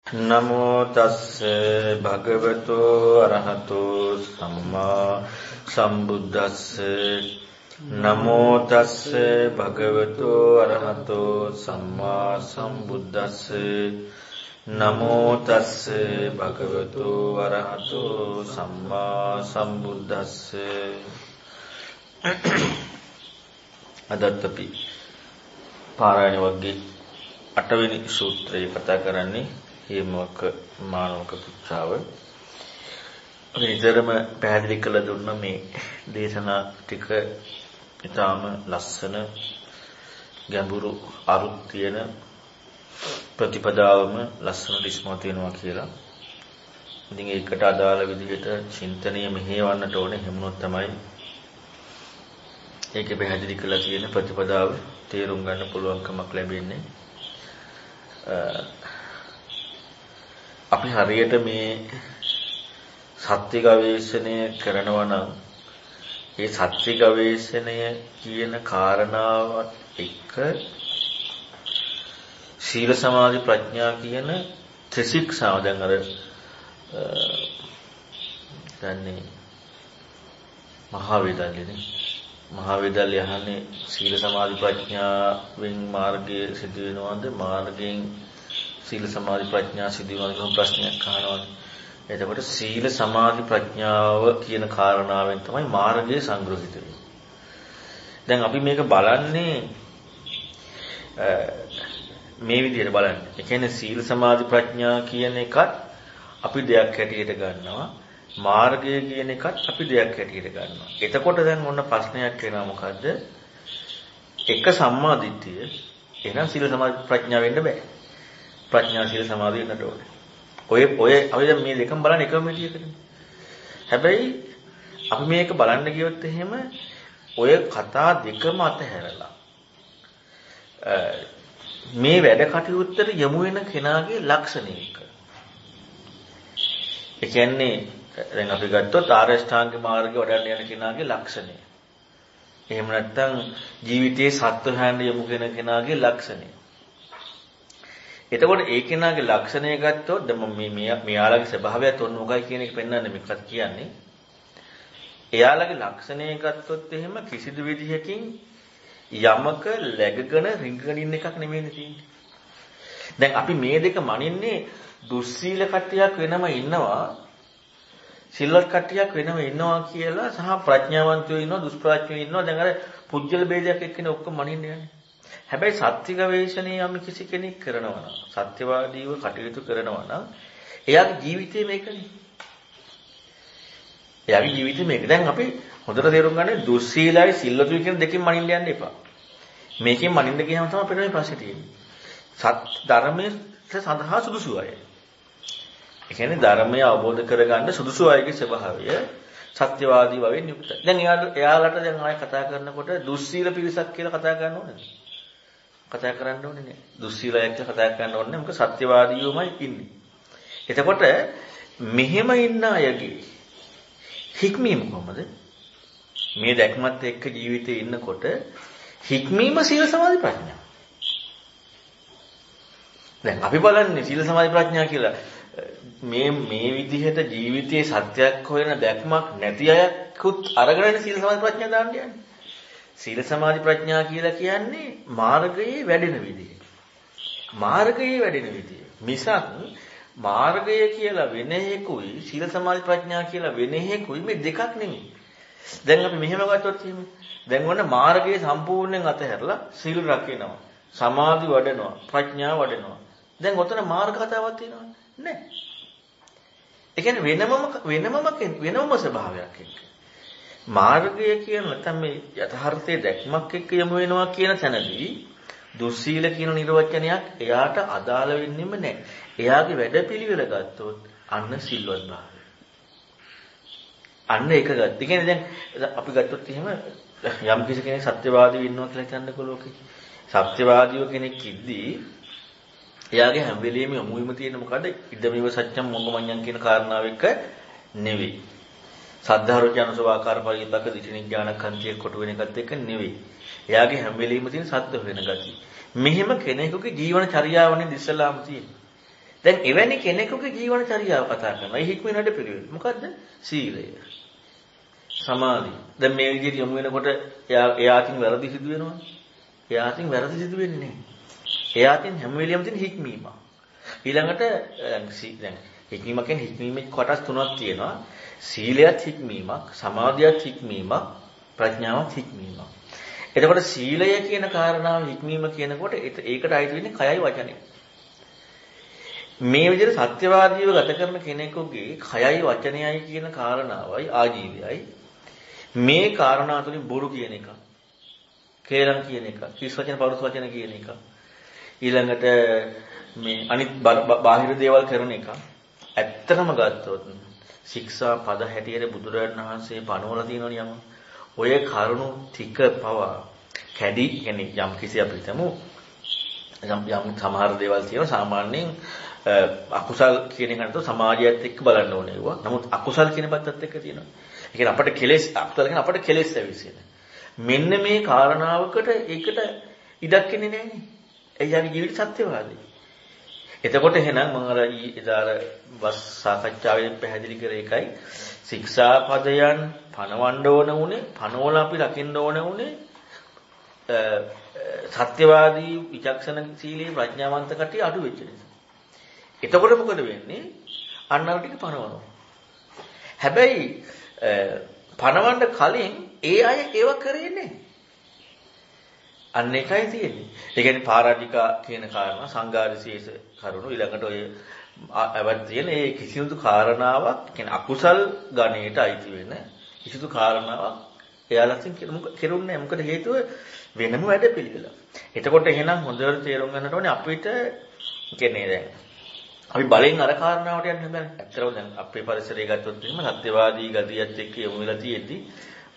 නමෝ තස්ස භගවතු අරහතෝ සම්මා සම්බුද්දස්ස නමෝ තස්ස භගවතු අරහතෝ සම්මා සම්බුද්දස්ස නමෝ තස්ස භගවතු අරහතෝ සම්මා සම්බුද්දස්ස අදත් අපි පාරායන වර්ගයේ 8 වෙනි සූත්‍රය කතා කරන්නේ හේමවක මානවක පුත්‍රාව. අපි නිතරම පැහැදිලි කළ දුන්න මේ දේශනා ටික ඊටාම ලස්සන ගැඹුරු අරුත් තියෙන ප්‍රතිපදාවම ලස්සනට ඉස්මතු වෙනවා කියලා. ඉතින් ඒකට අදාළ විදිහට චින්තනීය මෙහෙවන්නට ඕනේ. හැමනොත් තමයි ඒකේ පැහැදිලි කරලා තියෙන ප්‍රතිපදාව තේරුම් ගන්න පුළුවන්කමක් ලැබෙන්නේ. අපි හරියට මේ සත්‍ය ගවේෂණය කරනවා නම් ඒ සත්‍ය ගවේෂණය කියන කාරණාවත් එක්ක සීල සමාධි ප්‍රඥා කියන ත්‍රිශික්ෂාව දැන් අර දන්නේ මහා වේදල්ලනේ මහා වේදල්ල යහනේ සීල සමාධි ප්‍රඥාවෙන් මාර්ගය සිදු වෙනවද මාර්ගයෙන් සීල සමාධි ප්‍රඥා සිදු වෙනවද කියන ප්‍රශ්නයක් අහනවා. එතකොට සීල සමාධි ප්‍රඥාව කියන කාරණාවෙන් තමයි මාර්ගය සංග්‍රහිත වෙන්නේ. දැන් අපි මේක බලන්නේ මේ විදිහට බලන්නේ. ඒ කියන්නේ සීල සමාධි ප්‍රඥා කියන එකත් අපි දෙයක් හැටියට ගන්නවා. මාර්ගය කියන එකත් අපි දෙයක් හැටියට ගන්නවා. එතකොට දැන් මොන ප්‍රශ්නයක් එනවා මොකද්ද? එක සම්මා දිට්ඨිය එහෙනම් සීල සමාධි ප්‍රඥා වෙන්න බෑ. ප්‍රඥා සීල සමාධිය වෙන්නට ඕනේ. ඔය අපි දැන් මේ දෙකම බලන්නේ එකම විදියකනේ. හැබැයි අපි මේක බලන්න ගියොත් එහෙම ඔය කතා දෙකම අතහැරලා මේ වැඩ කටයුත්තට යොමු වෙන කෙනාගේ ලක්ෂණ එක. ඒ කියන්නේ දැන් අපි ගත්තොත් ආරෂ්ඨාංග මාර්ගය වඩන්න යන කෙනාගේ ලක්ෂණය. එහෙම නැත්නම් ජීවිතයේ සත්‍ය හොයන්න යොමු වෙන කෙනාගේ ලක්ෂණය. එතකොට ඒ කෙනාගේ ලක්ෂණය ගත්තොත් දැන් මෙයාලගේ ස්වභාවයත් ඔන්න මොකයි කියන එක පෙන්වන්නේ මේකත් කියන්නේ. එයාලගේ ලක්ෂණය ගත්තොත් එහෙම කිසිදු විදිහකින් යමක läගගෙන රිංගගෙන ඉන්න එකක් නෙමෙයි තියෙන්නේ. දැන් අපි මේ දෙක මනින්නේ දුස්සීල කට්ටියක් වෙනම ඉන්නවා සිල්වත් කට්ටියක් වෙනම ඉන්නවා කියලා සහ ප්‍රඥාවන්තයෝ ඉන්නවා දුෂ්ප්‍රඥයෝ ඉන්නවා. දැන් අර පුජ්‍යල ભેදයක් එක්කනේ ඔක්කොම මනින්නේ යන්නේ. හැබැයි සත්‍ය ගවේෂණයේ යම් කිසි කෙනෙක් කරනවා නම් සත්‍යවාදීව කටයුතු කරනවා නම් එයාගේ ජීවිතේ මේකනේ. එයාගේ ජීවිතේ මේක. දැන් අපි හොඳට තේරුම් ගන්න දුස්සීලයි සිල්වතුයි කියන දෙකෙන් මනින්න යන්න එපා. මේකෙන් මනින්න ගියාම තමයි අපිට මේ ප්‍රශ්නේ තියෙන්නේ. ධර්මයේ සඳහා සුදුසු අය. ඒ කියන්නේ ධර්මය අවබෝධ කරගන්න සුදුසු අයගේ ස්වභාවය සත්‍යවාදී භවෙන් යුක්තයි. දැන් එයාලට දැන් ආයෙ කතා කරනකොට දුස්සීල පිරිසක් කියලා කතා කරන්න ඕනේද? කතා කරන්න ඕනේ නෑ. දුස්සීලයක් කියලා කතා කරන්න ඕනේ නෑ. මොකද සත්‍යවාදීවමයි ඉන්නේ. එතකොට මෙහෙම ඉන්න අයගේ හික්මීම කොහමද? මේ දැක්මත් එක්ක ජීවිතේ ඉන්නකොට හික්මීම සීල සමාධි ප්‍රඥා. දැන් අපි බලන්නේ සීල සමාධි ප්‍රඥා කියලා මේ විදිහට ජීවිතයේ සත්‍යයක් හොයන දැක්මක් නැති අයකුත් අරගෙන සීල සමාධි ප්‍රඥා දාන්න යන්නේ. සීල සමාධි ප්‍රඥා කියලා කියන්නේ මාර්ගයේ වැඩෙන විදිය. මාර්ගයේ වැඩෙන විදිය. මිසක් මාර්ගය කියලා වෙන එකකුයි සීල සමාධි ප්‍රඥා කියලා වෙන එකකුයි මේ දෙකක් නෙමෙයි. දැන් අපි මෙහෙම ගත්තොත් එහෙම දැන් ඔන්න මාර්ගයේ සම්පූර්ණයෙන් අතහැරලා සීල රකින්නවා. සමාධි වඩනවා. ප්‍රඥා වඩනවා. දැන් ඔතන මාර්ග කතාවක් තියෙනවද? නැහැ. ඒ කියන්නේ වෙනමම ස්වභාවයක් එක්ක. මාර්ගය කියන නැත්නම් මේ යථාර්ථයේ දැක්මක් එක්ක යමු වෙනවා කියන තැනදී දුස්සීල කියන නිර්වචනයක් එයාට අදාළ වෙන්නෙම නැහැ. එයාගේ වැඩපිළිවෙල ගත්තොත් අන්න සිල්වත් භාවය. අන්න ඒක ගත්ත. ඒ කියන්නේ දැන් අපි ගත්තොත් එහෙම යම් කිසි කෙනෙක් සත්‍යවාදීව ඉන්නවා කියලා හිතන්නකෝ ලෝකේ. සත්‍යවාදීව කෙනෙක් ඉද්දී එයාගේ හැම වෙලෙම යොමු වීම තියෙන මොකද? ඉදමෙව සත්‍යම් මොග්ගමඤ්ඤං කියන කාරණාව එක්ක නෙවෙයි. සද්ධාරෝචනසවාකාර පරිද්දක දිටිනිඥානකන්තිය කොට වෙන එකත් එක්ක නෙවෙයි. එයාගේ හැම වෙලෙම තියෙන සත්‍ය වෙන ගතිය. මෙහෙම කෙනෙකුගේ ජීවන චර්යාවනේ ඉස්සලාම තියෙන්නේ. දැන් එවැනි කෙනෙකුගේ ජීවන චර්යාව කතා කරනවා. ඒ හික්මෙන් වැඩ පිළිවෙල. මොකද්ද? සීලය. සමාධිය. දැන් මේ විදිහට යොමු වෙනකොට එයාටින් වැරදි සිදු වෙනවා. එයාටින් වැරදි සිදු වෙන්නේ නැහැ. එයාටින් හැම වෙලෙම තියෙන හික්මීම. ඊළඟට දැන් හික්මීම කියන්නේ හික්මීමේ කොටස් තුනක් තියෙනවා. සීලයත් හික්මීමක්, සමාධියත් හික්මීමක්, ප්‍රඥාවත් හික්මීමක්. එතකොට සීලය කියන කාරණාව හික්මීම කියනකොට ඒකට අයිති වෙන්නේ කයයි වචනයයි. මේ විදිහට සත්‍යවාදීව ගත කරන කෙනෙකුගේ කයයි වචනයයි කියන කාරණාවයි ආජීවයයි මේ කාරණා තුලින් බොරු කියන එක, කේලම් කියන එක, කිස් වචන පරුස් වචන කියන එක, ඊළඟට මේ අනිත් බාහිර දේවල් කරන එක ඇත්තටම ගත්තොත් ශික්ෂා පද හැටියට බුදුරජාණන් වහන්සේ පනවලා තියෙනවනේ යම. ඔය කරුණු ටික පවා කැඩි කියන්නේ යම් කිසි අපිට හිතමු යම් සමහර දේවල් තියෙනවා සාමාන්‍යයෙන් අකුසල් කියන එකට සමාජයත් එක්ක බලන්න ඕනේ ඒවා. නමුත් අකුසල් කියන පැත්තත් එක්ක තියෙනවා. ඒ කියන්නේ අපිට කෙලෙස් අකුසල් කියන අපිට කෙලෙස් ඇවිස්සෙන. මෙන්න මේ කාරණාවකට ඒකට ඉඩක් ඉන්නේ නැහැනේ. ඒ කියන්නේ ජීවිත සත්‍යවාදී. එතකොට එහෙනම් මම අර ඉදාර බස් සාකච්ඡාවේ පැහැදිලි කරේ එකයි ශික්ෂාපදයන් පනවන්න ඕන උනේ පනවල අපි රකින්න ඕන උනේ සත්‍යවාදී විචක්ෂණ සීලී ප්‍රඥාවන්ත කටිය අඩු වෙච්ච නිසා. එතකොට මොකද වෙන්නේ? අන්න අර ටික පනවනවා. හැබැයි පනවන්න කලින් ඒ අය ඒව කරේ නැහැ. අන්න එකයි තියෙන්නේ. ඒ කියන්නේ පාරාජිකා කියන කාරණා සංඝාරිශේෂ කරුණු ඊළඟට ඔය අවත් තියෙන ඒ කිසිදු කාරණාවක් කියන්නේ අකුසල් ගණයට අයිති වෙන කිසිදු කාරණාවක් එයාලකින් කෙරුන්නේ නැහැ. මොකද හේතුව වෙනම වැඩ පිළිවෙල. එතකොට එහෙනම් හොඳට තේරුම් ගන්නට ඕනේ අපිට කියන්නේ දැන් අපි බලෙන් අර කාරණාවට යන්න බෑ. ඇත්තටම දැන් අපේ පරිසරය ගත්තොත් එහෙම සත්‍යවාදී ගතියත් එක්ක යොමු වෙලා තියෙද්දි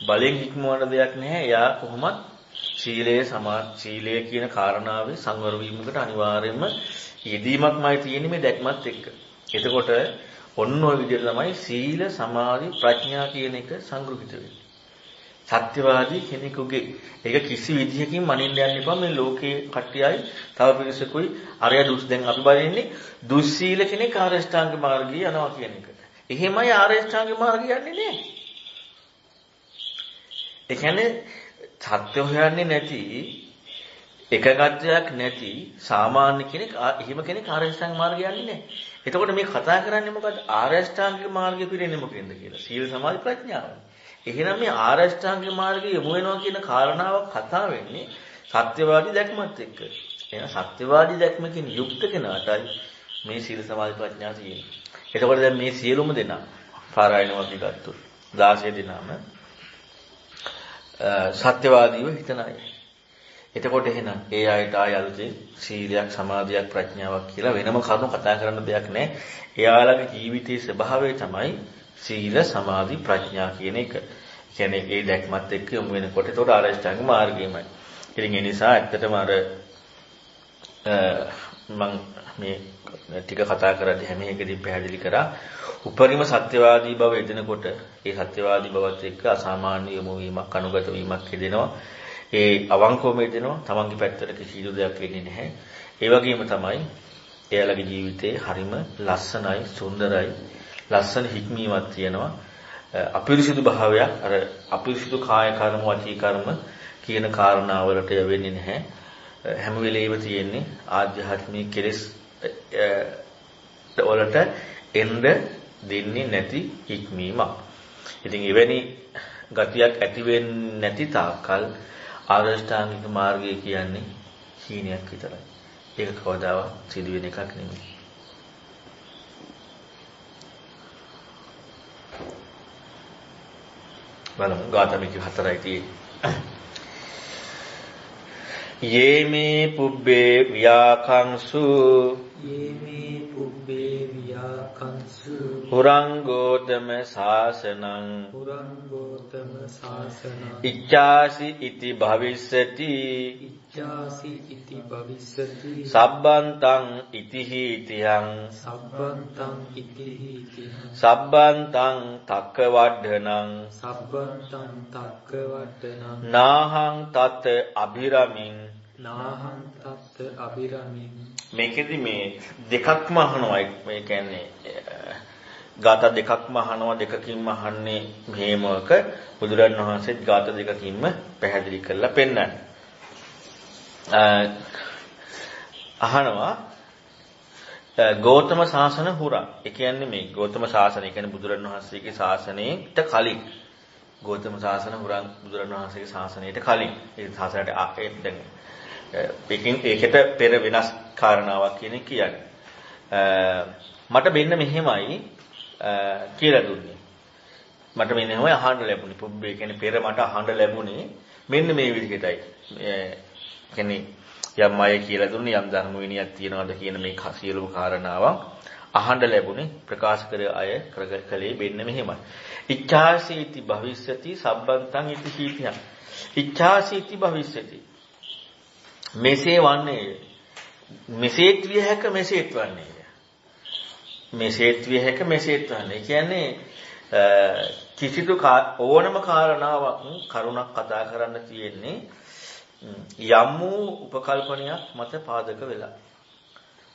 බලෙන් හික්මවන දෙයක් නැහැ. එයා කොහොමත් සීලය කියන කාරණාවේ සංවර වීමකට අනිවාර්යයෙන්ම යෙදීමක්මයි තියෙන්නේ මේ දැක්මත් එක්ක. එතකොට ඔන්න ඔය විදිහට තමයි සීල සමාධි ප්‍රඥා කියන එක සංග්‍රහිත වෙන්නේ. සත්‍යවාදී කෙනෙකුගේ ඒක කිසි විදිහකින් මනින්න යන්න එපා මේ ලෝකේ කට්ටියයි තව පිරිසකුයි අරය දුස් දැන් අපි බලන්නේ දුස්සීල කෙනෙක් ආරෂ්ඨාංග මාර්ගය යනවා කියන එක. එහෙමයි ආරෂ්ඨාංග මාර්ගය යන්නේ නෑ. ඒ කියන්නේ සත්‍ය හොයන්නේ නැති එකගතයක් නැති සාමාන්‍ය කෙනෙක් එහෙම කෙනෙක් ආරෂ්ඨාංග මාර්ගය යන්නේ නැහැ. එතකොට මේ කතා කරන්නේ මොකද්ද? ආරෂ්ඨාංගික මාර්ගය පිළිෙන්නේ මොකෙන්ද කියලා. සීල සමාධි ප්‍රඥාව. එහෙනම් මේ ආරෂ්ඨාංගික මාර්ගය යොමු වෙනවා කියන කාරණාවක් කතා වෙන්නේ සත්‍යවාදී දැක්මත් එක්ක. එහෙනම් සත්‍යවාදී දැක්මකින් යුක්ත කෙනාටයි මේ සීල සමාධි ප්‍රඥා තියෙන්නේ. එතකොට දැන් මේ සියලුම දෙනා පාරායන වගේ ගත්තොත් 16 දෙනාම සත්‍යවාදීව හිතන අය. එතකොට එහෙනම් ඒ අයට ආය අලුතෙන් සීලයක් සමාධියක් ප්‍රඥාවක් කියලා වෙනම කරුණු කතා කරන්න දෙයක් නැහැ. එයාලගේ ජීවිතයේ ස්වභාවය තමයි සීල සමාධි ප්‍රඥා කියන එක. කියන්නේ ඒ දැක්මත් එක්ක යොමු වෙනකොට ඒතකොට ආරෂ්ඨාංග මාර්ගයමයි. ඉතින් ඒ නිසා ඇත්තටම අර මම මේ ටික කතා කරද්දී හැම එකකින් පැහැදිලි කරා උපරිම සත්‍යවාදී බව එදෙනකොට ඒ සත්‍යවාදී බවත් එක්ක අසාමාන්‍ය යොමු වීමක් අනුගත වීමක් හදෙනවා. ඒ අවංකවම එදෙනවා. තමන්ගේ පැත්තට කිසිදු දෙයක් වෙන්නේ නැහැ. ඒ වගේම තමයි එයාලගේ ජීවිතේ හරිම ලස්සනයි, සුන්දරයි, ලස්සන හික්මීමක් තියෙනවා. අපිරිසිදු භාවයක් අර අපිරිසිදු කාය කර්ම, වචී කර්ම කියන කාරණාවලට වෙන්නේ නැහැ. හැම වෙලෙම තියෙන්නේ ආධ්‍යාත්මික කෙලෙස් වලට එන්න දෙන්නේ නැති හික්මීමක්. ඉතින් එවැනි ගතියක් ඇති වෙන්නේ නැති තාක්කල් ආරෂ්ඨාංගික මාර්ගය කියන්නේ හීනයක් විතරයි. ඒක කවදාවත් සිදු වෙන එකක් නෙමෙයි. බලමු ගාථාමික 4යි තියෙන්නේ. යේමේ පුබ්බේ ව්‍යාකංසු හුරංගෝතම සාසනං ඉච්ඡාසි ඉති භවිස්සති සබ්බන්තං ඉතිහි ඉතිහං සබ්බන්තං තක්කවඩ්ඩනං නාහං තත් අභිරමින් නාහං තත්ත අබිරමින් මේකෙදි මේ දෙකක්ම අහනවා. මේ කියන්නේ ගාථා දෙකක්ම අහනවා, දෙකකින්ම අහන්නේ මෙහෙමක බුදුරන් වහන්සේත් ගාථා දෙකකින්ම පැහැදිලි කරලා පෙන්නන්නේ. අහනවා ගෞතම සාසන හුරා. ඒ කියන්නේ මේ ගෞතම සාසනය කියන්නේ බුදුරන් වහන්සේගේ ශාසනයට කලින්. ගෞතම සාසන හුරා බුදුරන් වහන්සේගේ ශාසනයට කලින්. ඒ ශාසනයට දැන් ඒකට පෙර වෙනස් කාරණාවක් කියන්නේ. මට මෙන්න මෙහෙමයි කියලා දුන්නේ. මට මෙන්න මෙහෙමයි අහන්න ලැබුණේ. පුබ්බේ කියන්නේ පෙර මට අහන්න ලැබුණේ මෙන්න මේ විදිහටයි. කියන්නේ යම් අය කියලා දුන්නේ යම් ධර්ම විනයක් තියනවාද කියන මේ සියලුම කාරණාවන් අහන්න ලැබුණේ ප්‍රකාශ කර අය කලේ මෙන්න මෙහෙමයි. ඉච්ඡාසීති භවිෂ්‍යති සබ්බන්තං ඉති සීතිය. ඉච්ඡාසීති භවිෂ්‍යති. මෙසේ වන්නේ මෙසේත් විය හැක මෙසේත් වන්නේ. මෙසේත් විය හැක මෙසේත් වන්නේ. කියන්නේ කිසිදු ඕනම කාරණාවක් කරුණක් කතා කරන්න තියෙන්නේ යම් වූ උපකල්පනයක් මත පාදක වෙලා.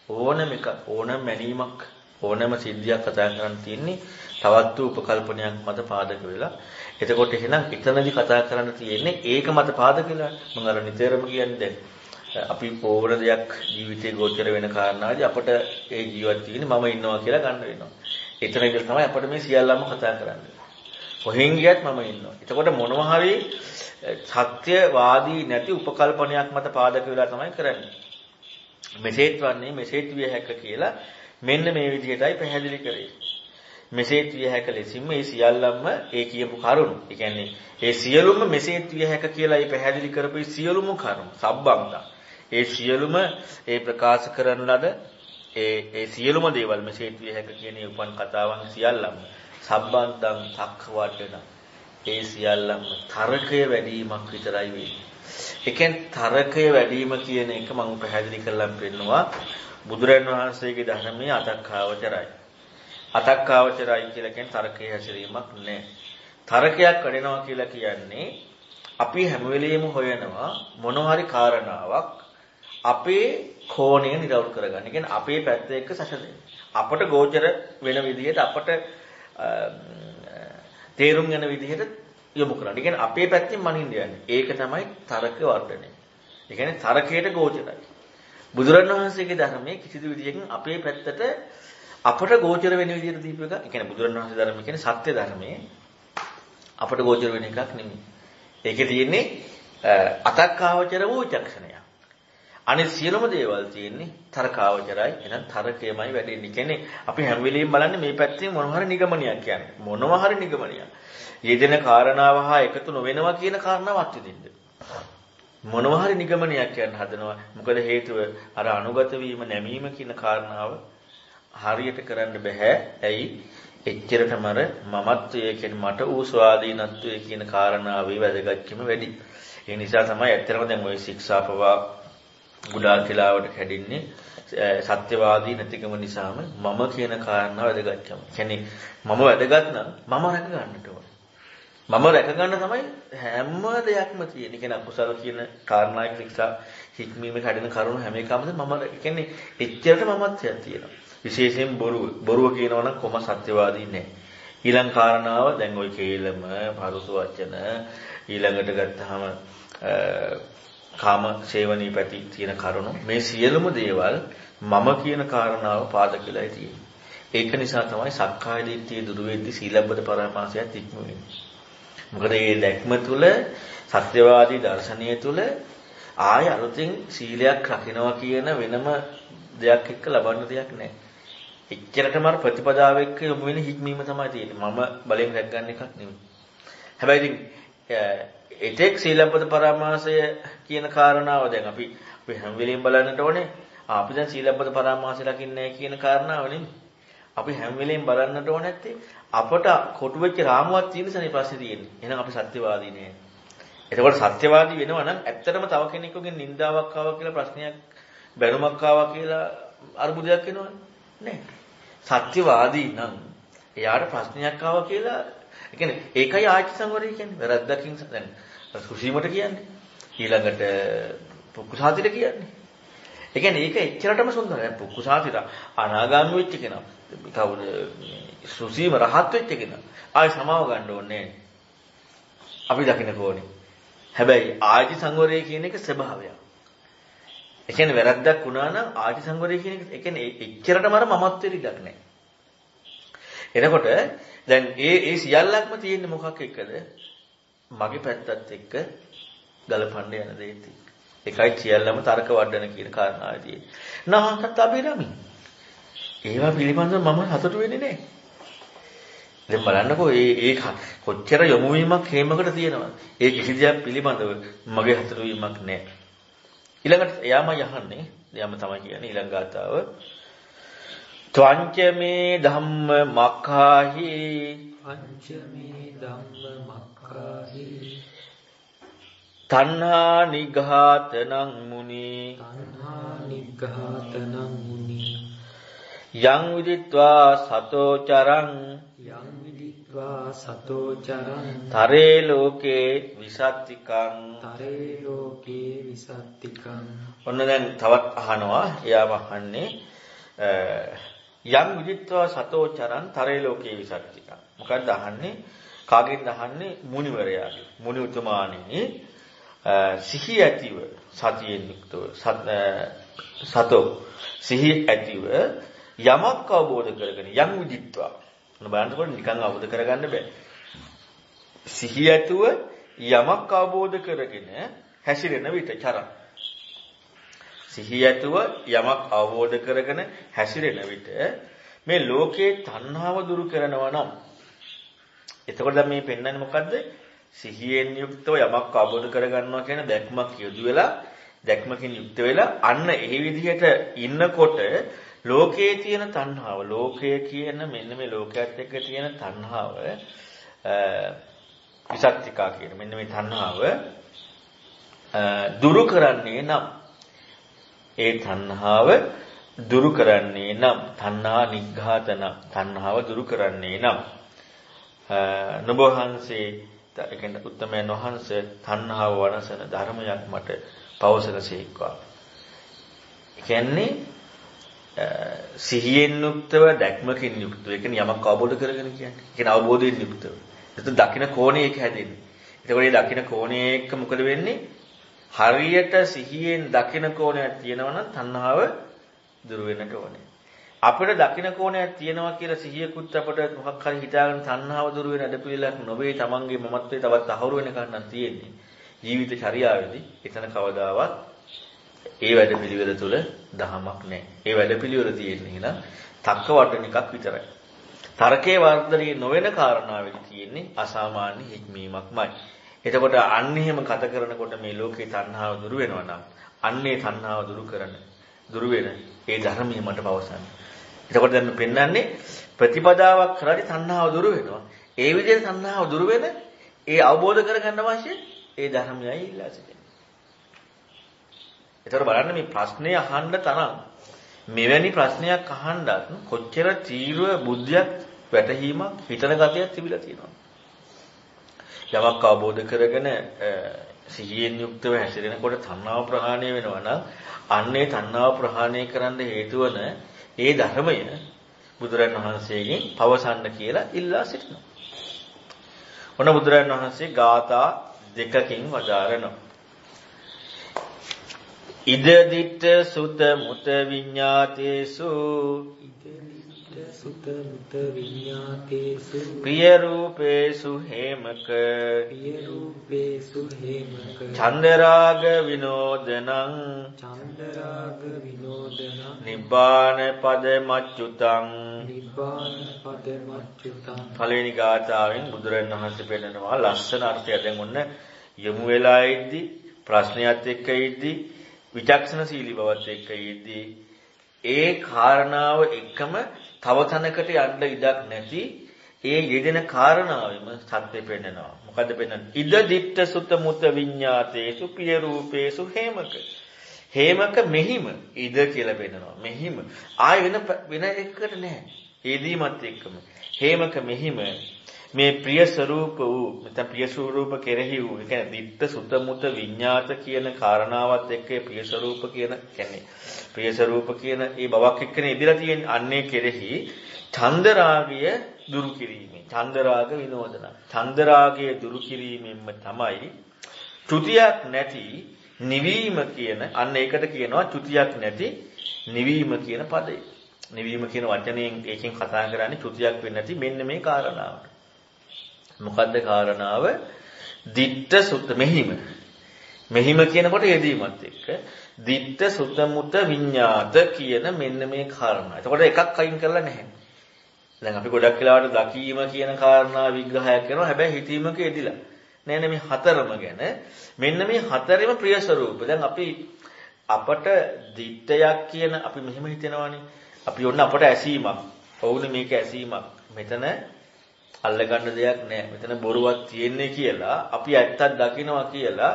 ඕනම මැනීමක් ඕනම සිද්ධියක් කතා කරන්න තියෙන්නේ තවත් වූ උපකල්පනයක් මත පාදක වෙලා. එතකොට එහෙනම් එතනදි කතා කරන්න තියෙන්නේ ඒක මත පාදක වෙලා. මම අර නිතරම කියන්නේ දැන් අපි ඕන දෙයක් ජීවිතේ ගෝචර වෙන කාරණාවදී අපට ඒ ජීවත් වෙන්නේ මම ඉන්නවා කියලා ගන්න වෙනවා. එතන ඉඳලා තමයි අපිට මේ සියල්ලම කතා කරන්නේ. කොහෙන් ගියත් මම ඉන්නවා. එතකොට මොනවා හරි සත්‍යවාදී නැති උපකල්පනයක් මත පාදක වෙලා තමයි කරන්නේ. මෙසේත් වන්නේ මෙසේත් විය හැක කියලා මෙන්න මේ විදිහටයි පැහැදිලි කරේ. මෙසේත් විය හැක ලෙසින්ම මේ සියල්ලම ඒ කියපු කරුණු. ඒ කියන්නේ ඒ සියලුම මෙසේත් විය හැක කියලා ඒ පැහැදිලි කරපු සියලුම කරුණු සබ්බන්තා. ඒ සියලුම ඒ ප්‍රකාශ කරන ලද ඒ සියලුම දේවල් මෙසේත් විය හැක කියන උපන් කතාවන් සියල්ලම සබ්බන්තං තක්වඩන. ඒ සියල්ලම තරකය වැඩිවීමක් විතරයි වෙන්නේ. ඒ කියන්නේ තරකය වැඩිවීම කියන එක මම පැහැදිලි කරලා පෙන්නනවා. බුදුරන් වහන්සේගේ ධර්මයේ අතක්කාවචරයි. අතක්කාවචරයි කියලා කියන්නේ තරකයේ හැසිරීමක් නෑ. තරකයක් වැඩෙනවා කියලා කියන්නේ අපි හැම වෙලෙම හොයනවා මොනවා හරි කාරණාවක් අපේ කෝණය නිරවුල් කරගන්න. ඒ කියන්නේ අපේ පැත්ත එක්ක සැකසෙන්න. අපට ගෝචර වෙන විදිහට අපට තේරුම් යන විදිහට යොමු කරන්න. ඒ කියන්නේ අපේ පැත්තෙන් මනින්න යන්නේ. ඒක තමයි තරක වර්ධනය. ඒ කියන්නේ තරකයට ගෝචරයි. බුදුරණවහන්සේගේ ධර්මයේ කිසිදු විදිහකින් අපේ පැත්තට අපට ගෝචර වෙන විදිහට දීපු එක. ඒ කියන්නේ බුදුරණවහන්සේ ධර්මය කියන්නේ සත්‍ය ධර්මයේ අපට ගෝචර වෙන එකක් නෙමෙයි. ඒකේ තියෙන්නේ අතක්කාවචර වූ චක්ෂණය. අනිත් සියලුම දේවල් තියෙන්නේ තරකාවචරයි. එහෙනම් තරකයමයි වැඩෙන්නේ. කියන්නේ අපි හැම වෙලෙම බලන්නේ මේ පැත්තෙන් මොනවා හරි නිගමනයක් කියන්නේ. මොනවා හරි නිගමනයක්. යෙදෙන කාරණාව හා එකතු නොවෙනවා කියන කාරණාව අත්විඳින්න. මොනවා හරි නිගමනයක් කියන්න හදනවා. මොකද හේතුව අර අනුගත වීම නැමීම කියන කාරණාව හරියට කරන්න බෑ. ඇයි? එච්චරටම අර මමත්වයේ කියන්නේ මට ඌ ස්වාධීනත්වයේ කියන කාරණාවේ වැදගත්කම වැඩි. ඒ නිසා තමයි ඇත්තටම දැන් ওই ශික්ෂාපවා ගුඩාක් කියලාවට කැඩින්නේ සත්‍යවාදී නැතිකම නිසාම මම කියන කාරණාව වැදගත්කම. කියන්නේ මම වැදගත් නම් මම රැක ගන්නට ඕනේ. මම රැක ගන්න තමයි හැම දෙයක්ම තියෙන්නේ. කියන්නේ අකුසල කියන කාරණායක ශික්ෂා හික්මීමේ කඩන කරුණු හැම එකමද මම කියන්නේ එච්චරට මමත්වයක් තියෙනවා. විශේෂයෙන් බොරුව කියනවා නම් කොහොම සත්‍යවාදී නැහැ. ඊළඟ කාරණාව දැන් ওই කේලම, පරුස වචන ඊළඟට ගත්තාම කාම සේවනී පැති තියෙන කරුණු මේ සියලුම දේවල් මම කියන කාරණාව පාදක වෙලායි තියෙන්නේ. ඒක නිසා තමයි සක්කාය දිට්ඨිය දුරු වෙද්දී සීලබ්බත පරාමාසයත් ඉක්ම වෙන්නේ. මොකද මේ දැක්ම තුල සත්‍යවාදී දර්ශනීය තුල ආය අලුතින් සීලයක් රකින්නවා කියන වෙනම දෙයක් එක්ක ලබන්න දෙයක් නැහැ. එච්චරටම අර ප්‍රතිපදාව එක්ක යොමු වෙන හික්මීම තමයි තියෙන්නේ. මම බලෙන් රැක් ගන්න එකක් නෙමෙයි. හැබැයි ඉතින් එතෙක් සීලබ්බත පරාමාසය කියන කාරණාව දැන් අපි හැම වෙලෙම බලන්නට ඕනේ. අපි දැන් සීලබ්බත පරාමාසය රකින්නේ නැහැ කියන කාරණාව නෙමෙයි. අපි හැම වෙලෙම බලන්නට ඕනේ නැත්තේ අපට කොටු වෙච්ච රාමුවක් තියෙන සනේ ප්‍රශ්නේ තියෙන්නේ. එහෙනම් අපි සත්‍යවාදී නෑ. එතකොට සත්‍යවාදී වෙනවා නම් ඇත්තටම තව කෙනෙකුගෙන් නින්දාවක් ආවා කියලා ප්‍රශ්නයක් බැනුමක් ආවා කියලා අරුබුදයක් වෙනවනේ. නෑ. සත්‍යවාදී නම් එයාට ප්‍රශ්නයක් ආවා කියලා ඒ කියන්නේ ඒකයි ආචි සංවරය කියන්නේ. වැරද්දකින් දැන් සුසීමට කියන්නේ. ඊළඟට පුක්කුසාතිර කියන්නේ. ඒ කියන්නේ ඒක එච්චරටම සුන්දරයි. පුක්කුසාතිර අනාගාමී වෙච්ච කෙනා. කවුද සුසීම රහත් වෙච්ච කෙනා. ආයි සමාව ගන්න ඕනේ නැහැ. අපි දකින්න ඕනේ. හැබැයි ආජි සංවරය කියන එක ස්වභාවයක්. ඒ කියන්නේ වැරද්දක් වුණා නම් ආජි සංවරය කියන එක ඒ කියන්නේ එච්චරටම අර මමත්වෙට ඉඩක් නැහැ. එතකොට දැන් ඒ සියල්ලක්ම තියෙන්නේ මොකක් එක්කද? මගේ පැත්තත් එක්ක ගලපන්න යන දෙයත් එක්ක. ඒකයි සියල්ලම තර්ක වඩන කියන කාරණාවයි තියෙන්නේ. නහකට අබිරමි. ඒවා පිළිබඳව මම සතුටු වෙන්නේ නැහැ. දැන් බලන්නකෝ ඒ කොච්චර යොමු වීමක් හේමකට තියෙනවද? ඒ කිසි දෙයක් පිළිබඳව මගේ සතුටු වීමක් නැහැ. ඊළඟට එයාම යහන්නේ. එයාම තමයි කියන්නේ ඊළඟ ගාතාව. ත්වංචමේ ධම්ම මක්ඛාහි පංචමේ ධම්ම මක්ඛාහි තණ්හා නිඝාතනං මුනි තණ්හා නිඝාතනං මුනි යං විදිත්වා සතෝ චරං යං විදිත්වා සතෝ චරං තරේ ලෝකේ විසත්තිකං තරේ ලෝකේ විසත්තිකං. ඔන්න දැන් තවත් අහනවා. එයාම අහන්නේ යම් විදිත්වා සතෝ චරං තරේ ලෝකේ විසත්තිකං. මොකක්ද අහන්නේ? කාගෙන්ද අහන්නේ? මුනිවරයාගෙන්. මුනි උතුමාණෙනි සිහිය ඇතිව සතියෙන් යුක්තව සතෝ සිහිය ඇතිව යමක් අවබෝධ කරගෙන යම් විදිත්වා. මොන බලන්නකොට නිකන් අවබෝධ කරගන්න බෑ. සිහිය ඇතුව යමක් අවබෝධ කරගෙන හැසිරෙන විට චරං. සිහිය ඇතුව යමක් අවබෝධ කරගෙන හැසිරෙන විට මේ ලෝකේ තණ්හාව දුරු කරනවා නම් එතකොට දැන් මේ පෙන්වන්නේ මොකද්ද? සිහියෙන් යුක්තව යමක් අවබෝධ කරගන්නවා කියන දැක්මක් යොදු වෙලා දැක්මකින් යුක්ත වෙලා අන්න ඒ විදිහට ඉන්නකොට ලෝකයේ තියෙන තණ්හාව ලෝකය කියන මෙන්න මේ ලෝකයේත් එක්ක තියෙන තණ්හාව විසක්තිකා කියන මෙන්න මේ තණ්හාව දුරු කරන්නේ නම් ඒ තණ්හාව දුරු කරන්නේ නම් තණ්හා නිඝාතන තණ්හාව දුරු කරන්නේ නම් නබෝහන්සේ ඒ කියන්නේ උත්තමයන් වහන්සේ තණ්හාව වනසන ධර්මයක් මට පවසනසේක්වා. ඒ කියන්නේ සිහියෙන් යුක්තව දැක්මකින් යුක්තව ඒ කියන්නේ යමක් අවබෝධ කරගෙන කියන්නේ. ඒ කියන්නේ අවබෝධයෙන් යුක්තව. එතන දකින්න කෝණේ එක හැදෙන්නේ. එතකොට මේ දකින්න කෝණේ එක මොකද වෙන්නේ? හරියට සිහියෙන් දකින්න කෝණයක් තියෙනවා නම් තණ්හාව දුර වෙන්නට ඕනේ. අපිට දකින්න කෝණයක් තියෙනවා කියලා සිහියකුත් අපිට මොකක් හරි හිතාගෙන තණ්හාව දුර වෙන අඩපිළිලක් නොවේ. තමන්ගේ මමත්වයේ තවත් අහුරු වෙන කන්නක් තියෙන්නේ. ජීවිත චර්යාවේදී එතන කවදාවත් ඒ වැඩපිළිවෙල තුල දහමක් නැහැ. ඒ වැඩපිළිවෙල තියෙන්නේ එහෙනම් තක්ක වඩන එකක් විතරයි. තර්කයේ වර්ධනය නොවන කාරණාවෙදි තියෙන්නේ අසාමාන්‍ය හික්මීමක්මයි. එතකොට අන්න එහෙම කත කරනකොට මේ ලෝකේ තණ්හාව දුරු වෙනවා නම් අන්නේ තණ්හාව දුරු වෙන ඒ ධර්මය මට පවසන්න. එතකොට දැන් පෙන්වන්නේ ප්‍රතිපදාවක් කරලා තණ්හාව දුරු වෙනවා. ඒ විදිහට තණ්හාව දුරු වෙන ඒ අවබෝධ කරගන්න අවශ්‍ය ඒ ධර්මයයි ඉල්ලා සිටින්නේ. එතකොට බලන්න මේ ප්‍රශ්නේ අහන්න තරම් මෙවැනි ප්‍රශ්නයක් අහන්නත් කොච්චර තීව්‍ර බුද්ධියක් වැටහීමක් හිතන ගතියක් තිබිලා තියෙනවා. යමක් අවබෝධ කරගෙන සිහියෙන් යුක්තව හැසිරෙනකොට තණ්හාව ප්‍රහාණය වෙනවා නම් අන්නේ තණ්හාව ප්‍රහාණය කරන්න හේතු වන ඒ ධර්මය බුදුරජාණන් වහන්සේගෙන් පවසන්න කියලා ඉල්ලා සිටිනවා. ඔන්න බුදුරජාණන් වහන්සේ ගාථා දෙකකින් වදාරනවා. ඉද දිට්ඨ සුත මුත විඤ්ඤාතේසු සුත මුත විඤ්ඤාතේසු ප්‍රිය රූපේසු හේමක පිය රූපේසු හේමක චන්දරාග විනෝදනං චන්දරාග විනෝදනං නිබ්බාන පද මච්චුතං නිබ්බාන පද මච්චුතං. පළවෙනි ගාථාවෙන් බුදුරජාණන් වහන්සේ පෙන්නනවා ලස්සන අර්ථය. දැන් ඔන්න යමු වෙලා ඉද්දි ප්‍රශ්නයත් එක්ක ඉද්දි විචක්ෂණශීලී බවත් එක්ක ඉද්දි ඒ කාරණාව එකම තව තැනකට යන්න ඉඩක් නැති ඒ යෙදෙන කාරණාවෙම සත්‍ය පෙන්නනවා. මොකද්ද පෙන්නන්නේ? ඉද දිට්ඨ සුත මුත විඤ්ඤාතේසු පිය රූපේසු හේමක. හේමක මෙහිම ඉද කියලා පෙන්නනවා. මෙහිම ආය වෙන එකකට නැහැ. ඒදීමත් එක්කම හේමක මෙහිම මේ ප්‍රිය ස්වરૂප වූ නැත්නම් ප්‍රිය ස්වરૂප කෙරෙහි වූ ඒ කියන්නේ ditta sutta mutta විඤ්ඤාත කියන කාරණාවත් එක්ක ප්‍රිය ස්වરૂප කියන කියන්නේ ප්‍රිය ස්වરૂප කියන ඒ බවක් එක්කනේ ඉදිරිය තියෙන්නේ අන්නේ කෙරෙහි චන්දරාගය දුරු කිරීමෙන් චන්දරාග විනෝදන චන්දරාගය දුරු කිරීමෙන්ම තමයි චුතියක් නැති නිවීම කියන අන්න ඒකට කියනවා චුතියක් නැති නිවීම කියන පදය. නිවීම කියන වචනයෙන් ඒකෙන් කතා කරන්නේ චුතියක් වෙන්නේ නැති මෙන්න මේ කාරණාවට. මොකද්ද කාරණාව? ditta sutta මෙහිම. මෙහිම කියනකොට යෙදීමත් එක්ක ditta sutta mutta විඤ්ඤාත කියන මෙන්න මේ කාරණා. එතකොට එකක් අයින් කරලා නැහැ. දැන් අපි ගොඩක් වෙලාවට දකීම කියන කාරණා විග්‍රහයක් කරනවා. හැබැයි හිතීමක යෙදිලා. නෑ මේ හතරම ගැන මෙන්න මේ හතරෙම ප්‍රිය ස්වરૂප. දැන් අපට දිත්තයක් කියන අපි මෙහෙම හිතනවානේ. අපි ඔන්න අපට ඇසීමක්. ඔවුනේ මේක ඇසීමක්. මෙතන අල්ලගන්න දෙයක් නෑ. මෙතන බොරුවක් තියෙන්නේ කියලා අපි ඇත්තක් දකිනවා කියලා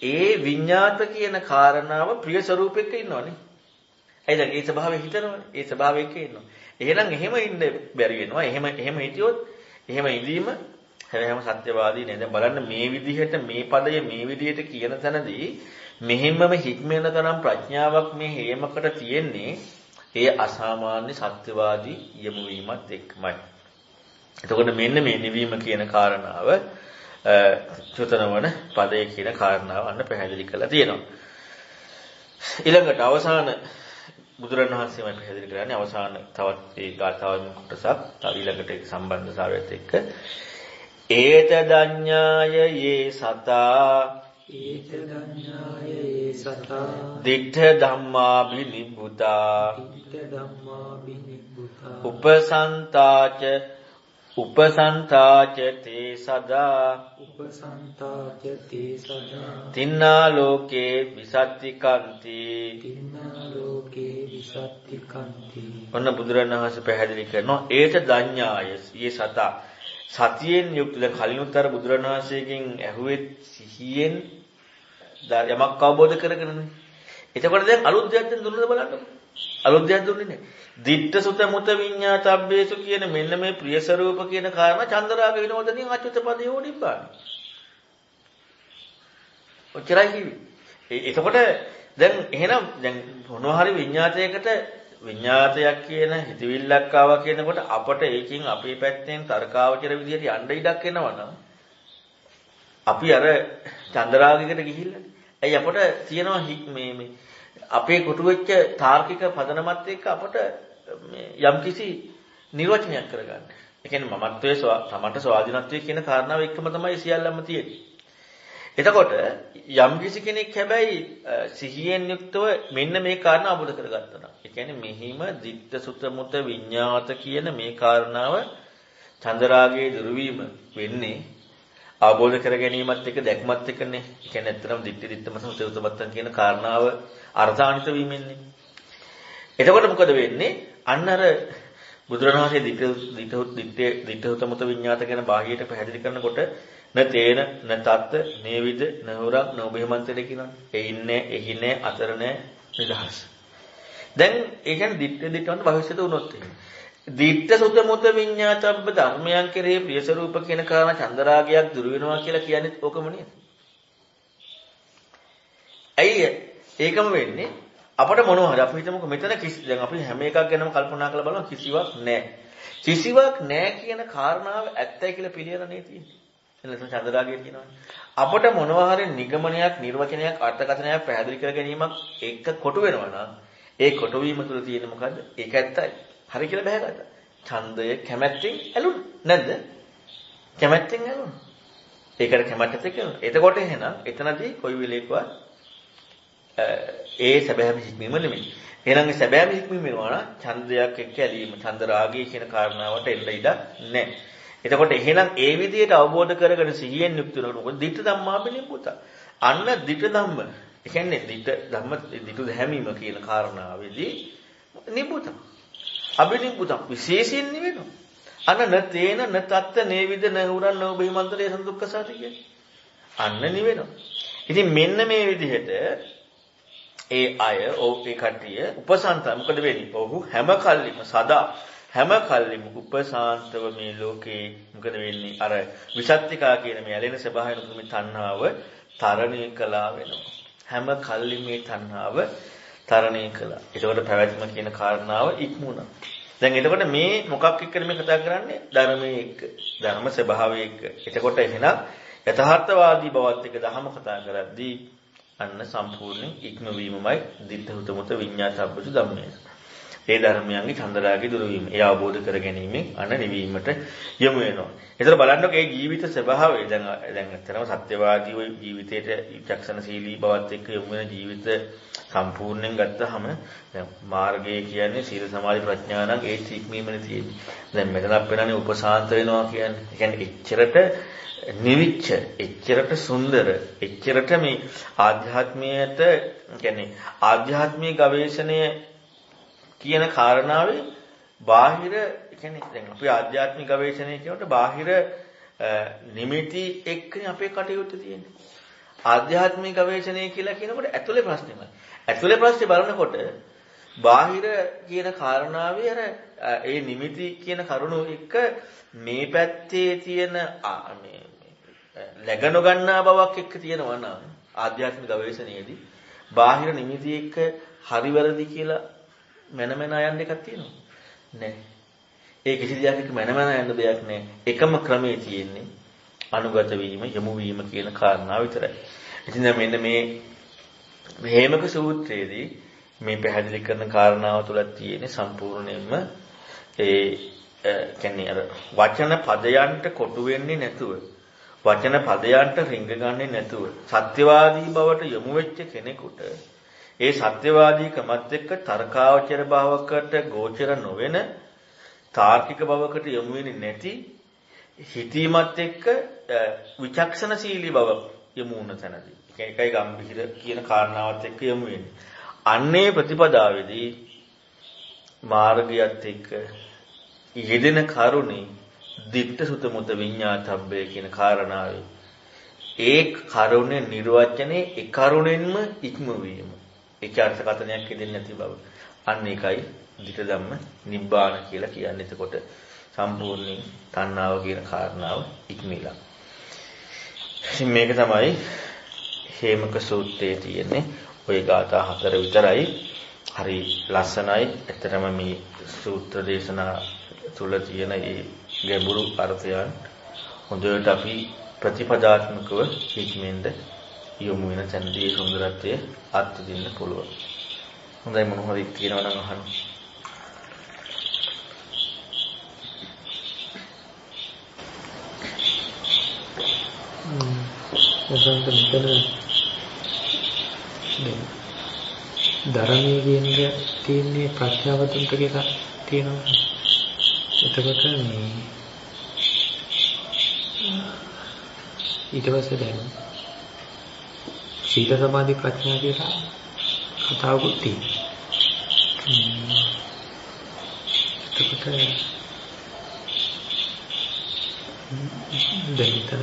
ඒ විඤ්ඤාත කියන කාරණාව ප්‍රිය ස්වરૂපෙක ඉන්නවනේ. ඇයි දැන් ඒ ස්වභාවය හිතනවනේ. ඒ ස්වභාවයක ඉන්නවා. එහෙනම් එහෙම ඉන්න බැරි වෙනවා. එහෙම හිටියොත් එහෙම ඉඳීම හැම සත්‍යවාදී නේද? බලන්න මේ විදිහට මේ පදය මේ විදිහට කියන තැනදී මෙහෙමම හික්මෙන තරම් ප්‍රඥාවක් මේ හේමකට තියෙන්නේ ඒ අසාමාන්‍ය සත්‍යවාදී යමු වීමත් එක්කමයි. එතකොට මෙන්න මේ නිවීම කියන කාරණාව චුතනවන පදයේ කියන කාරණාව අන්න පැහැදිලි කරලා තියෙනවා. ඊළඟට අවසාන බුදුරණවහන්සේමයි පැහැදිලි කරන්නේ අවසාන තවත් ඒ ගාථාවෙන් කොටසක් තව ඊළඟට ඒක සම්බන්ධතාවයත් එක්ක ඒත දඤ්ඤාය යේ සතා ඒත දඤ්ඤාය යේ සතා දිඨ ධම්මා බිනිබ්බුතා දිට්ඨ ධම්මා බිනිබ්බුතා උපසන්තාච තේ සදා තින්නා ලෝකේ විසත්තිකන්ති ඔන්න බුදුරණවහන්සේ පැහැදිලි කරනවා ඒත දඤ්ඤාය යේ සතා සතියෙන් යුක්ත දැන් කලිනුත් අර බුදුරණවහන්සේගෙන් ඇහුවෙත් සිහියෙන් යමක් අවබෝධ කරගෙනනේ. එතකොට දැන් අලුත් දෙයක් දැන් දුන්නද බලන්න. අලුත් දෙයක් දුන්නේ නැහැ. ditta sutta mutta විඤ්ඤාතබ්බේසු කියන මෙන්න මේ ප්‍රිය ස්වરૂප කියන කාරණා චන්දරාග විනෝදනින් අච්‍යුත පදේ නිබ්බාන. ඔච්චරයි කිව්වේ. එතකොට දැන් එහෙනම් දැන් මොනවා හරි විඤ්ඤාතයක් කියන හිතවිල්ලක් ආවා කියනකොට අපට ඒකෙන් අපේ පැත්තෙන් තර්කාවචර විදියට යන්න ඉඩක් එනවනම් අපි අර චන්දරාගයකට ගිහිල්ලා ඇයි අපට තියෙනවා මේ අපේ කොටු වෙච්ච තාර්කික පදනමත් එක්ක අපට යම්කිසි නිර්වචනයක් කරගන්න. ඒ කියන්නේ මමත්වයේ තමන්ට ස්වාධීනත්වයේ කියන කාරණාව එක්කම තමයි සියල්ලම තියෙන්නේ. එතකොට යම්කිසි කෙනෙක් හැබැයි සිහියෙන් යුක්තව මෙන්න මේ කාරණා අවබෝධ කරගත්තා නම් ඒ කියන්නේ මෙහිම ditta sutta mutta විඤ්ඤාත කියන මේ කාරණාව චන්දරාගයේ දුර්වීම වෙන්නේ අවබෝධ කර ගැනීමත් එක්ක දැක්මත් එක්කනේ. ඒ කියන්නේ ඇත්තටම දිට්ඨිමත් සුතමත්තන් කියන කාරණාව අර්ථාන්විත වීමෙන්නේ. එතකොට මොකද වෙන්නේ? අන්න අර බුදුරණවහන්සේ දිට්ඨිමත් විඤ්ඤාත කියන බාහියට පැහැදිලි කරනකොට න තේන න තත් නේවිද නහුරක් නෝබෙමන්තද කියනවා. එයින්නේ එහිනේ අතර නැහැ නිදහස්. දැන් ඒ කියන්නේ දිට්ඨිවන්ත භවිෂ්‍යත වුණොත් දිට්ඨ සුද්ධ මුත විඤ්ඤාතබ්බ ධර්මයන් කෙරේ ප්‍රිය ස්වરૂප කියන කාරණා චන්දරාගයක් දුර වෙනවා කියලා කියන්නේ ඕකම නේද? ඇයි ඒකම වෙන්නේ? අපට මොනවා හරි අපි හිතමුකෝ මෙතන දැන් අපි හැම එකක් ගැනම කල්පනා කරලා බලමු කිසිවක් නැහැ. කිසිවක් නැහැ කියන කාරණාව ඇත්තයි කියලා පිළිගන්න නේ තියෙන්නේ. එතන චන්දරාගය කියනවා. අපට මොනවා හරි නිගමනයක්, නිර්වචනයක්, අර්ථකථනයක් පැහැදිලි කර ගැනීමක් එක කොටු වෙනවා නම් ඒ කොටු වීම තුළ තියෙන්නේ මොකද්ද? ඒක ඇත්තයි. හරි කියලා බහැගත්තා. ඡන්දය කැමැත්තෙන් ඇලුන නැද්ද? කැමැත්තෙන් ඇලුන. ඒකට කැමැත්තත් එක්ක ඇලුන. එතකොට එහෙනම් එතනදී කොයි වෙලේකවත් ඒ සැබෑම හික්මීම නෙමෙයි. එහෙනම් ඒ සැබෑම හික්මීම වෙනවා නම් ඡන්දයක් එක්ක ඇලීම, ඡන්ද රාගය කියන කාරණාවට එන්න ඉඩ නැහැ. එතකොට එහෙනම් ඒ විදිහට අවබෝධ කරගෙන සිහියෙන් යුක්ත වෙනකොට මොකද? ditta ධම්මා බිනිබ්බුත. අන්න ditta ධම්ම. ඒ කියන්නේ ditta ධම්ම ditta හැමීම කියන කාරණාවේදී නිබ්බුත. අබිනිබ්බුත විශේෂයෙන් නෙවෙනවා. අන්න න තේන න තත්ත නේවිද නහුරන් නෝබෙමන්තරේ සන්දුක්ඛ සාති කියන්නේ. අන්න නෙවෙනවා. ඉතින් මෙන්න මේ විදිහට ඒ අය ඒ කට්ටිය උපසන්ත මොකද වෙන්නේ? ඔහු හැම කල්ලිම සදා හැම කල්ලිම උපසාන්තව මේ ලෝකේ මොකද වෙන්නේ? අර විසත්තිකා කියන මේ ඇලෙන ස්වභාවයෙන් මේ තණ්හාව තරණය කළා වෙනවා. හැම කල්ලිම මේ තණ්හාව තරණය කළා. ඒකට පැවැත්ම කියන කාරණාව ඉක්මුණා. දැන් එතකොට මේ මොකක් එක්කද මේ කතා කරන්නේ? ධර්මයේ එක්ක. ධර්ම ස්වභාවය එක්ක. එතකොට එහෙනම් යථාර්ථවාදී බවත් එක්ක ධර්ම කතා කරද්දී අන්න සම්පූර්ණ ඉක්මවීමමයි දිට්ඨිතුමත විඤ්ඤාතබ්බසු ධම්මේ. ඒ ධර්මයන්ගේ චන්දරාගේ දුරු වීම. ඒ අවබෝධ කර ගැනීමෙන් අන්න නිවීමට යොමු වෙනවා. ඒතර බලන්නකො මේ ජීවිත ස්වභාවය දැන් ඇත්තටම සත්‍යවාදී ওই ජීවිතේට විචක්ෂණශීලී බවත් එක්ක යොමු වෙන ජීවිත සම්පූර්ණයෙන් ගත්තහම දැන් මාර්ගය කියන්නේ සීල සමාධි ප්‍රඥා නම් ඒ ඉක්මීමනේ තියෙන්නේ. දැන් මෙතනක් වෙනනේ උපසාන්ත වෙනවා කියන්නේ. ඒ කියන්නේ එච්චරට නිවිච්ච, එච්චරට සුන්දර, එච්චරට මේ ආධ්‍යාත්මයට කියන්නේ ආධ්‍යාත්මික ගවේෂණය කියන කාරණාවේ බාහිර කියන්නේ දැන් අපි ආධ්‍යාත්මික ගවේෂණය කියනකොට බාහිර නිමිති එක්කනේ අපේ කටයුතු තියෙන්නේ. ආධ්‍යාත්මික ගවේෂණය කියලා කියනකොට ඇතුලේ ප්‍රශ්නෙමයි. ඇතුලේ ප්‍රශ්නේ බලනකොට බාහිර කියන කාරණාවේ අර ඒ නිමිති කියන කරුණු එක්ක මේ පැත්තේ තියෙන මේ läගන ගන්නා බවක් එක්ක තියෙනවා නම් ආධ්‍යාත්මික ගවේෂණයේදී බාහිර නිමිති එක්ක හරි වැරදි කියලා මනමන යන්න එකක් තියෙනවා නෑ. ඒ කිසි දෙයක් එක්ක මනමන යන්න දෙයක් නෑ. එකම ක්‍රමයේ තියෙන්නේ අනුගත වීම, යොමු වීම කියන කාරණාව විතරයි. ඉතින් මෙන්න මේ හේමක සූත්‍රයේදී මේ පැහැදිලි කරන කාරණාව තුල තියෙන්නේ සම්පූර්ණයෙන්ම කියන්නේ අර වචන පදයන්ට කොටු වෙන්නේ නැතුව, වචන පදයන්ට රිංග ගන්නේ නැතුව සත්‍යවාදී බවට යොමු වෙච්ච කෙනෙකුට ඒ සත්‍යවාදී ක්‍රමත් එක්ක තර්කාවචර භාවකට ගෝචර නොවන තාර්කික භවකට යොමු වෙන්නේ නැති හිතීමත් එක්ක විචක්ෂණශීලී බව යොමු වුණ තැනදී එකයි ගම්භීර කියන කාරණාවත් එක්ක යොමු වෙන්නේ. අන්නේ ප්‍රතිපදාවේදී මාර්ගයත් එක්ක යෙදෙන කරුණේ දිට්ඨ සුත මුත විඤ්ඤාතබ්බේ කියන කාරණාවේ ඒ කරුණේ නිර්වචනයේ ඒ කරුණෙන්ම ඉක්මවීම. ඒක අර්ථකථනයක් දෙන්නේ නැති බව. අන්න ඒකයි දිට්ඨ ධම්ම නිබ්බාන කියලා කියන්නේ. එතකොට සම්පූර්ණයෙන් තණ්හාව කියන කාරණාව ඉක්මීලා. ඉතින් මේක තමයි හේමක සූත්‍රයේ තියෙන්නේ. ওই ගාථා 4 විතරයි. හරි ලස්සනයි. ඇත්තටම මේ සූත්‍ර දේශනා තුල තියෙන මේ ගැඹුරු අර්ථයන් හොඳට අපි ප්‍රතිපදාත්මකව හික්මෙන්ද යොමු වෙන තැනදී සුන්දරත්වයේ අර්ථ දෙන්න පුළුවන්. හොඳයි මොන හරි කියනවා නම් අහන්න. ධර්මයේ කියන්නේ තියෙන්නේ ප්‍රඥාවතුන්ට කියලා තියෙනවා. එතකොට මේ ඊට පස්සේ දැන් සීල සමාධි ප්‍රඥා කියලා කතාවකුත් තියෙනවා. එතකොට දැන්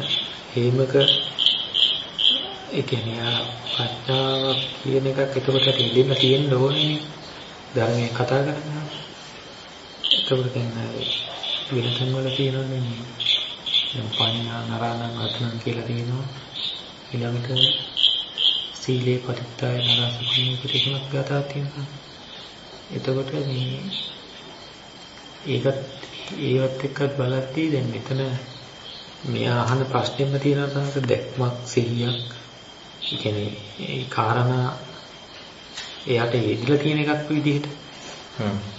හේමක ඒ කියන්නේ ප්‍රඥාව කියන එකක් එතකොට දෙන්න තියෙන්න ඕනේ ධර්මයේ කතා කරනවා. එතකොට දැන් වෙන තැන් වල තියෙනවනේ දැන් පඤ්ඤා නරාණං අත්නං කියලා තියෙනවා. ඊළඟට සීලේ පරිත්‍යාය නරසකුණේ පිටිකමක් ගාතාවක් තියෙනවා. එතකොට මේ ඒවත් එක්ක බලද්දී දැන් මෙතන මේ අහන ප්‍රශ්නෙම තියෙනවා තමයි දැක්මක් සිහියක්. ඒ කියන්නේ ඒ කාරණා එයාට යෙදিলা තියෙන එකක් විදිහට.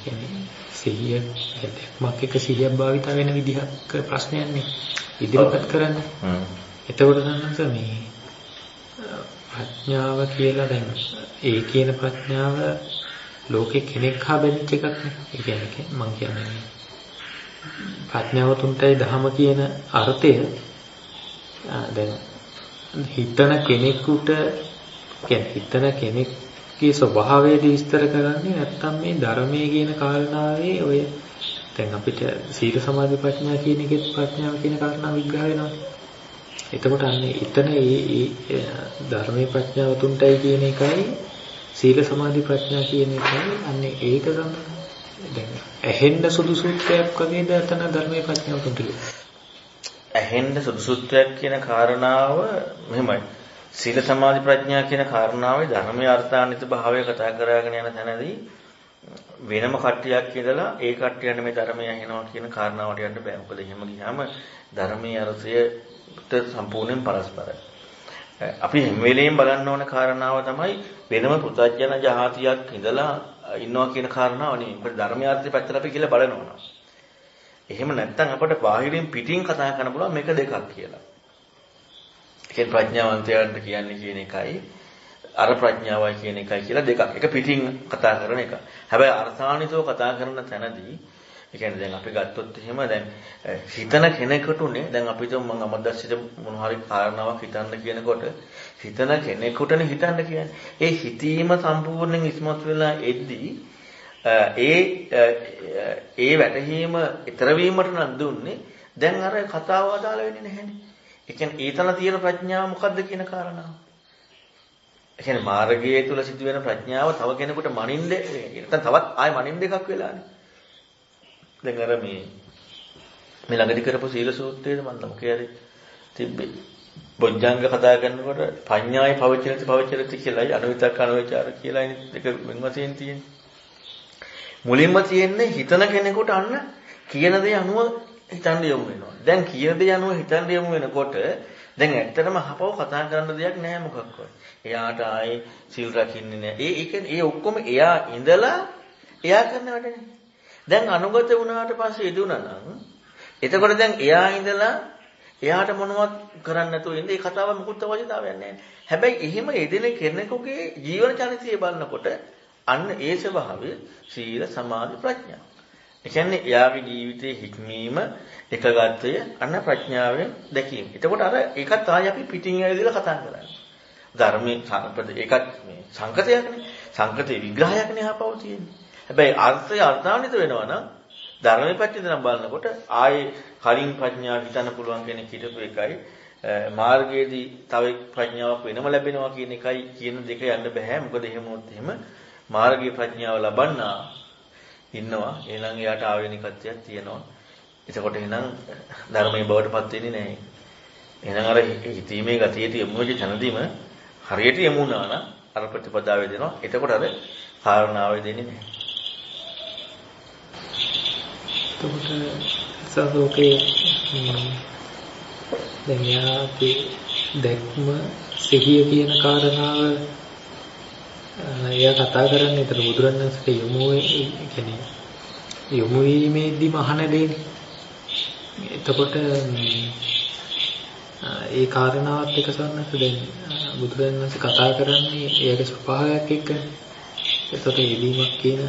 කියන්නේ සිහිය දැක්මක් එක සිහියක් භාවිත වෙන විදිහක් ප්‍රශ්නයක් නේ ඉදිරිපත් කරන්නේ. එතකොට තමයි මේ ප්‍රඥාව කියලා දැන් ඒ කියන ප්‍රඥාව ලෝකේ කෙනෙක් හා බැඳිච්ච එකක් නේ. ඒ කියන්නේ මම කියන්නේ ප්‍රඥාව තුන්ටයි ධම කියන අර්ථය දැන් හිතන කෙනෙකුට කියන්නේ හිතන කෙනෙක්ගේ ස්වභාවය විස්තර කරන්නේ නැත්නම් මේ ධර්මයේ කියන කාරණාවේ ඔය දැන් අපිට සීල සමාධි ප්‍රඥා කියන එකෙත් ප්‍රඥාව කියන කාරණා විග්‍රහ වෙනවා. එතකොට අන්නේ එතන ඒ ධර්මයේ ප්‍රඥාව තුන්ටයි කියන එකයි සීල සමාධි ප්‍රඥා කියන එකයි අන්නේ ඒක තමයි දැන් ඇහෙන්න සුදුසුත්වයක් වගේද එතන ධර්මයේ ප්‍රඥාව තුන්ටික. ඇහෙන්න සුදුසුත්වයක් කියන කාරණාව මෙහෙමයි. සීල සමාධි ප්‍රඥා කියන කාරණාවේ ධර්මයේ අර්ථාන්විත භාවය කතා කරගෙන යන තැනදී වෙනම කට්ටියක් කියලා ඒ කට්ටියන්ට මේ ධර්මය ඇහෙනවා කියන කාරණාවට යන්න බෑ. මොකද එහෙම ගියාම ධර්මයේ අර්ථයට සම්පූර්ණයෙන් පරස්පරයි. අපි හැම වෙලෙම බලන්න ඕන කාරණාව තමයි වෙනම පුතඥ ජාතියක් ඉඳලා ඉන්නවා කියන කාරණාව නෙවෙයි. මොකද ධර්මයේ අර්ථය පැත්තට අපි කියලා බලනවා. එහෙම නැත්නම් අපිට බාහිරින් පිටින් කතා කරන්න පුළුවන් මේක දෙකක් කියලා. ඒකෙන් ප්‍රඥාවන්තයන්ට කියන්නේ කියන එකයි අර ප්‍රඥාවයි කියන එකයි කියලා දෙකක්. එක පිටින් කතා කරන එක. හැබැයි අර්ථාන්විතව කතා කරන තැනදී ඒ කියන්නේ දැන් අපි ගත්තොත් එහෙම දැන් හිතන කෙනෙකුටුනේ දැන් අපිට මම අමද්දස්සිට මොන හරි කාරණාවක් හිතන්න කියනකොට හිතන කෙනෙකුටනේ හිතන්න කියන්නේ. ඒ හිතීම සම්පූර්ණයෙන් ඉස්මතු වෙලා එද්දී ඒ වැටහීම ඊතර වීමට නම් දුන්නේ දැන් අර කතාව අදාළ වෙන්නේ නැහැනේ. ඒ කියන්නේ ඊතන තියෙන ප්‍රඥාව මොකද්ද කියන කාරණාව. ඒ කියන්නේ මාර්ගයේ තුල සිදුවෙන ප්‍රඥාව තව කෙනෙකුට මනින්න නැත්නම් තවත් ආයෙ මනින්න එකක් වෙලානේ. දැන් අර මේ ළඟදී කරපු සීල සූත්‍රයේද මම මොකේරි තිබ්බේ. බොජ්ජංග කතා කරනකොට පඤ්ඤායි පවචරති කියලායි අනුවිතක් අනුවිචාර කියලායි දෙක වෙන වශයෙන් තියෙන්නේ. මුලින්ම තියෙන්නේ හිතන කෙනෙකුට අන්න කියන දේ අනුව හිතන්න යමු වෙනවා. දැන් කියන දේ අනුව හිතන්න යමු වෙනකොට දැන් ඇත්තටම අහපව කතා කරන්න දෙයක් නැහැ මොකක්වත්. එයාට ආයේ සිල් රකින්නේ නැහැ. ඒ කියන්නේ ඒ ඔක්කොම එයා ඉඳලා එයා කරන වැඩනේ. දැන් අනුගත වුණාට පස්සේ ඉදුණා නම් එතකොට දැන් එයා ඉඳලා එයාට මොනවත් කරන්න නැතුව ඉඳලා ඒ කතාව මුකුත් අවශ්‍යතාවයක් නැහැ. හැබැයි එහෙම යෙදෙන කෙනෙකුගේ ජීවන චරිතය බලනකොට අන්න ඒ ස්වභාවය සීල සමාධි ප්‍රඥා. ඒ කියන්නේ එයාගේ ජීවිතයේ හික්මීම එකගතය අන්න ප්‍රඥාවෙන් දැකීම. එතකොට අර ඒකත් ආයි අපි පිටින් ඇවිදලා කතා කරන්නේ. ධර්මයේ ඒකත් මේ සංකතයක්නේ. සංකතේ විග්‍රහයක්නේ ආපහු තියෙන්නේ. හැබැයි අර්ථය අර්ථාන්විත වෙනවා නම් ධර්මයේ පැත්තෙන් නම් බලනකොට ආයේ කලින් ප්‍රඥාව හිතන්න පුළුවන් කෙනෙක් හිතපු එකයි මාර්ගයේදී තව ප්‍රඥාවක් වෙනම ලැබෙනවා කියන එකයි කියන දෙක යන්න බෑ. මොකද එහෙම වොත් එහෙම මාර්ගයේ ප්‍රඥාව ලබන්නා ඉන්නවා. එහෙනම් එයාට ආවේනිකත්වයක් තියෙනවා. එතකොට එහෙනම් ධර්මයේ බවටපත් වෙන්නේ නැහැ. එහෙනම් අර හිතීමේ ගතියට යමු වෙච්ච තැනදීම හරියට යමු වුණා නම් අර ප්‍රතිපදාවේ දෙනවා. එතකොට අර කාරණාවේ දෙන්නේ නැහැ. එතකොට සසෝකේ දැන් යාපේ දැක්ම සිහිය කියන කාරණාව එයා කතා කරන්නේ ඒතර බුදුරණන්සේට යොමු වීමේදීම අහන දෙන්නේ. එතකොට ඒ කාරණාවත් එක සන්නස දැන් බුදුරණන්සේ කතා කරන්නේ ඒගේ ස්වභාවයක් එක්කනේ. එතකොට එදීමක් කියන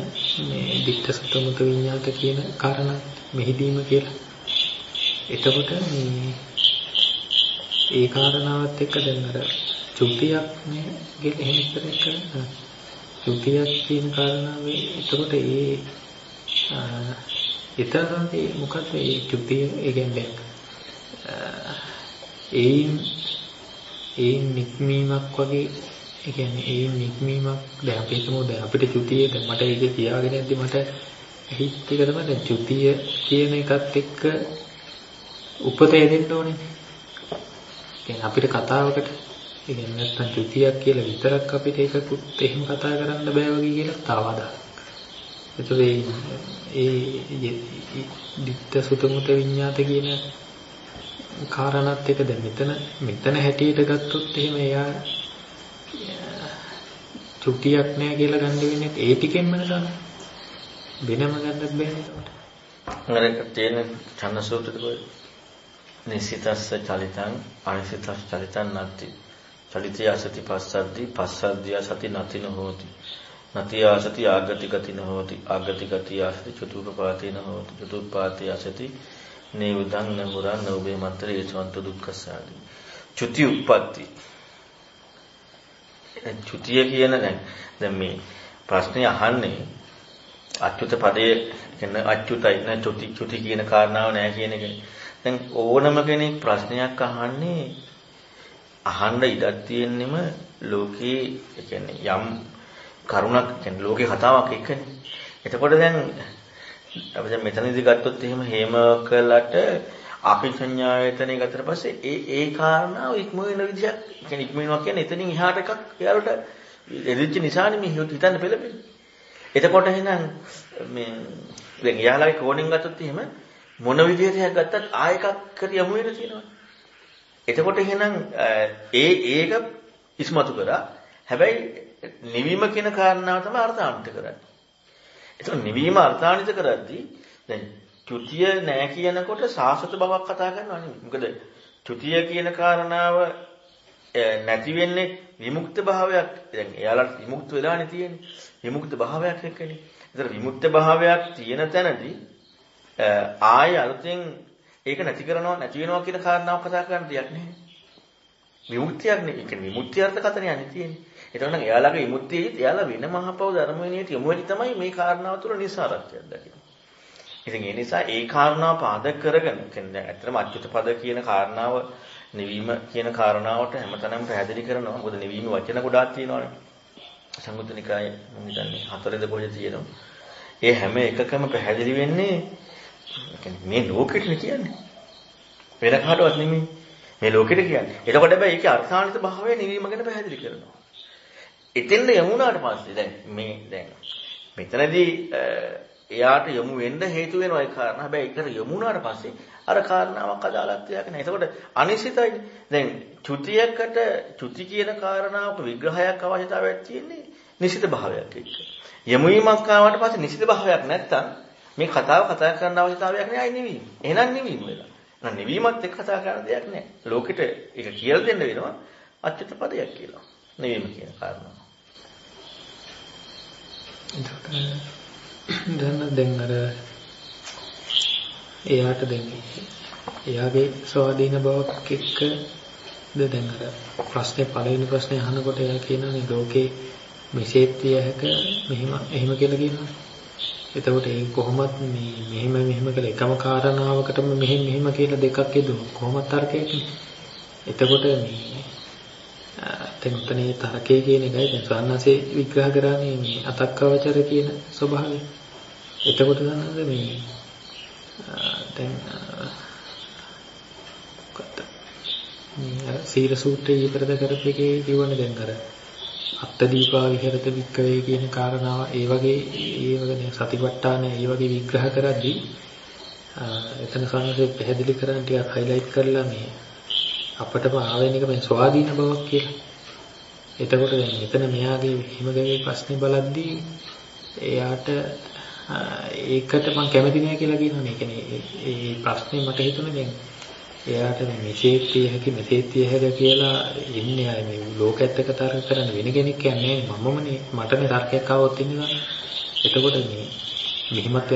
මේ දික්ක සතමුත විඤ්ඤාත කියන කාරණා මෙහිදීම කියලා. එතකොට මේ ඒ කාරණාවත් එක්ක දැන් අර චුතියක් නේ ගෙල එහෙම ඉස්සර එක චුතියක් කියන කාරණාවේ එතකොට ඊතරම්දී මොකද ඒ චුතිය ඒ කියන්නේ ඒ නික්මීමක් වගේ ඒ කියන්නේ ඒ නික්මීමක් දැන් අපි හිතමු දැන් අපිට චුතිය දැන් මට ඒක කියාගෙන යද්දි මට හිත එක තමයි දැන් චුතිය කියන එකත් එක්ක උපතේ දෙන්න ඕනේ. කියන්නේ අපිට කතාවකට ඒ කියන්නේ නැත්තම් චුතියක් කියලා විතරක් අපිට ඒකකුත් එහෙම කතා කරන්න බෑ වගේ කියලා තාවදා. ඒතකොට ඒ දිත්ත සුතමුත විඤ්ඤාත කියන කාරණාත් එක දැන් මෙතන හැටියට ගත්තොත් එහෙම එයා චුතියක් නෑ කියලා ගන්න වෙන්නේ ඒ ටිකෙන්ම නේද? වෙනම ගන්නත් බෑ නේද? අර තියෙන ඡන්නසූත්‍රද කොහෙද? නිසිතස්ස චලිතං අනිසිතස්ස චලිතං නැති. චලිතය අසති පස්සද්දි පස්සද්දිය සති නැතින හෝති. නතිය අසති ආගති ගතින හෝති. ආගති ගතිය අසති චතුප්පාතේන හෝති. චතුප්පාතේ අසති නේවදං නහුරං නෝබේ මන්ත්‍රේ සවන්ත දුක්ඛසාදී. චුති උප්පත්ති. චුතිය කියන දැන් මේ ප්‍රශ්නේ අහන්නේ අච්චුත පදයේ කියන අච්චුතයි න චුති කියන කාරණාව නෑ කියන එක. දැන් ඕනම කෙනෙක් ප්‍රශ්නයක් අහන්නේ අහන්න ඉඩක් තියෙන්නෙම ලෝකේ කියන්නේ යම් කරුණක් කියන්නේ ලෝකේ කතාවක් එක්කනේ. එතකොට දැන් අපි දැන් මෙතනදී ගත්තොත් එහෙම හේම කළට ආපිසඤ්ඤායතනෙ ගත්තට පස්සේ ඒ කාරණාව ඉක්ම වෙන විදිහක් කියන්නේ ඉක්ම වෙනවා කියන්නේ එතනින් එහාට එකක් එයාලට එදිච්ච නිසානේ මේ හිතන්න පෙළඹෙන්නේ. එතකොට එහෙනම් මේ දැන් එයාලගේ කෝණයෙන් ගත්තොත් එහෙම මොන විදිහට එකක් ගත්තත් ආයෙකක් කර යමු වෙන තියෙනවා. එතකොට එහෙනම් ඒක ඉස්මතු කරා. හැබැයි නිවීම කියන කාරණාව තමයි අර්ථාන්විත කරන්නේ. එතකොට නිවීම අර්ථාන්විත කරද්දී දැන් චුතිය නෑ කියනකොට සාසත බවක් කතා කරනවා නෙමෙයි. මොකද චුතිය කියන කාරණාව නැති වෙන්නේ විමුක්ත භාවයක්. දැන් එයාලට විමුක්ත වෙලානේ තියෙන්නේ. විමුක්ත භාවයක් එක්කනේ. ඒතර විමුක්ත භාවයක් තියෙන තැනදී ආය අලුතෙන් ඒක නැති කරනවා නැති වෙනවා කියන කාරණාව කතා කරන්න දෙයක් නෙමෙයි. විමුක්තියක් නෙමෙයි. ඒ කියන්නේ විමුක්තිය අර්ථකථනය යන්නේ තියෙන්නේ. එතකොට නම් එයාලගේ විමුක්තියේදී එයාලා වෙන මහපව ධර්ම විනයට යොමු වෙලි තමයි මේ කාරණාව තුළ නිසාරත්වයක් දකින්නේ. ඉතින් ඒ නිසා ඒ කාරණාව පාදක කරගෙන කියන්නේ ඇත්තටම අච්චුත පද කියන කාරණාව නිවීම කියන කාරණාවට හැමතැනම පැහැදිලි කරනවා. මොකද නිවීම වචන ගොඩාක් තියෙනවානේ. සංයුත්ත නිකායේ මම හිතන්නේ 4ද කොහෙද තියෙනවා. ඒ හැම එකකම පැහැදිලි වෙන්නේ මේ ලෝකෙට කියන්නේ. වෙන කාටවත් නෙමෙයි. මේ ලෝකෙට කියන්නේ. එතකොට හැබැයි ඒකේ අර්ථාන්විත භාවය නිවීම ගැන පැහැදිලි කරනවා. එතෙන්ද යමුනාට පස්සේ දැන් මෙතනදී එයාට යොමු වෙන්න හේතු වෙනවා ඒ කාරණා. හැබැයි ඒකට යමුනාට පස්සේ අර කාරණාවක් අදාළත්වයක් නැහැ. එතකොට අනිශ්චිතයි. දැන් චුති කියන කාරණාවක විග්‍රහයක් අවශ්‍යතාවයක් තියෙන්නේ නිශ්චිත භාවයක් එක්ක. යමුවීමක් ආවට පස්සේ නිශ්චිත භාවයක් නැත්තම් මේ කතාව කතා කරන්න අවශ්‍යතාවයක් නෑ. අයි නෙවීම. එහෙනම් නෙවීම වෙලා. එහෙනම් නෙවීමත් එක්ක කතා කරන්න දෙයක් නෑ. ලෝකෙට ඒක කියලා දෙන්න වෙනවා අච්චුත පදයක් කියලා. නෙවීම කියන කාරණාව. දැන් අර එයාට දැන් එයාගේ ස්වාධීන බවක් එක්කද දැන් අර ප්‍රශ්නේ පළවෙනි ප්‍රශ්නේ අහනකොට එයා කියනනේ ලෝකේ මෙසේත්‍ය හැක එහෙම කියලා කියනවා. එතකොට ඒ කොහොමත් මෙහෙම කියලා එකම කාරණාවකටම මෙහෙම කියලා දෙකක් යදුණු කොහොමත් තර්කයකනේ. එතකොට දැන් උතනේ තර්කයේ කියන එකයි දැන් සාන්නාසේ විග්‍රහ කරන්නේ මේ අතක්කවචර කියන ස්වභාවය. එතකොට ගන්නද මේ දැන් සීල සූත්‍රයේ ඉපරද කරපේකේ කියවනේ දැන් අර අත්තදීපා විහෙරත වික්කවේ කියන කාරණාව ඒ වගේ සතිපට්ඨාන ඒ වගේ විග්‍රහ කරද්දී එතන සාන්නාසේ පැහැදිලි කරන්න ටිකක් හයිලයිට් කරලා මේ අපටම ආවෙන එක මේ ස්වාධීන බවක් කියලා. එතකොට දැන් මෙතන මෙයාගේ හිමගේ ප්‍රශ්නේ බලද්දී එයාට ඒකට මම කැමති නෑ කියලා කියනවා. මේ කියන්නේ ඒ ප්‍රශ්නේ මට හිතුනේ දැන් එයාට මෙසේත්‍ය හැක කියලා ඉන්නේ අය මේ ලෝකයේත් එක්ක තර්ක කරන්න වෙන කෙනෙක් කියන්නේ මමමනේ මටනේ තර්කයක් ආවොත් ඉන්නේ. එතකොට මේ මෙහිමත්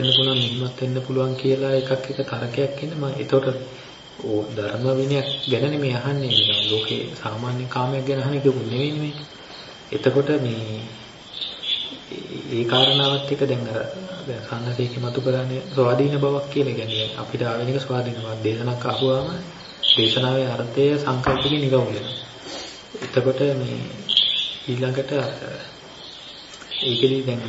වෙන්න පුළුවන් කියලා එකක් එක තර්කයක් ඉන්නේ. මම එතකොට ධර්ම විනයක් ගැනනේ මේ අහන්නේ. නිකන් ලෝකේ සාමාන්‍ය කාමයක් ගැන අහන්නේ කිව්වොත් නෙවෙයි මේ. එතකොට මේ ඒ කාරණාවත් එක දැන් සාන්නසේක මතු කරන්නේ ස්වාධීන බවක් කියලා කියන්නේ අපිට ආවෙනික ස්වාධීන බවක් දේශනාවක් අහුවාම දේශනාවේ අර්ථය සංකල්පකින් නිගමනය වෙනවා. එතකොට මේ ඊළඟට ඒකෙදි දැන්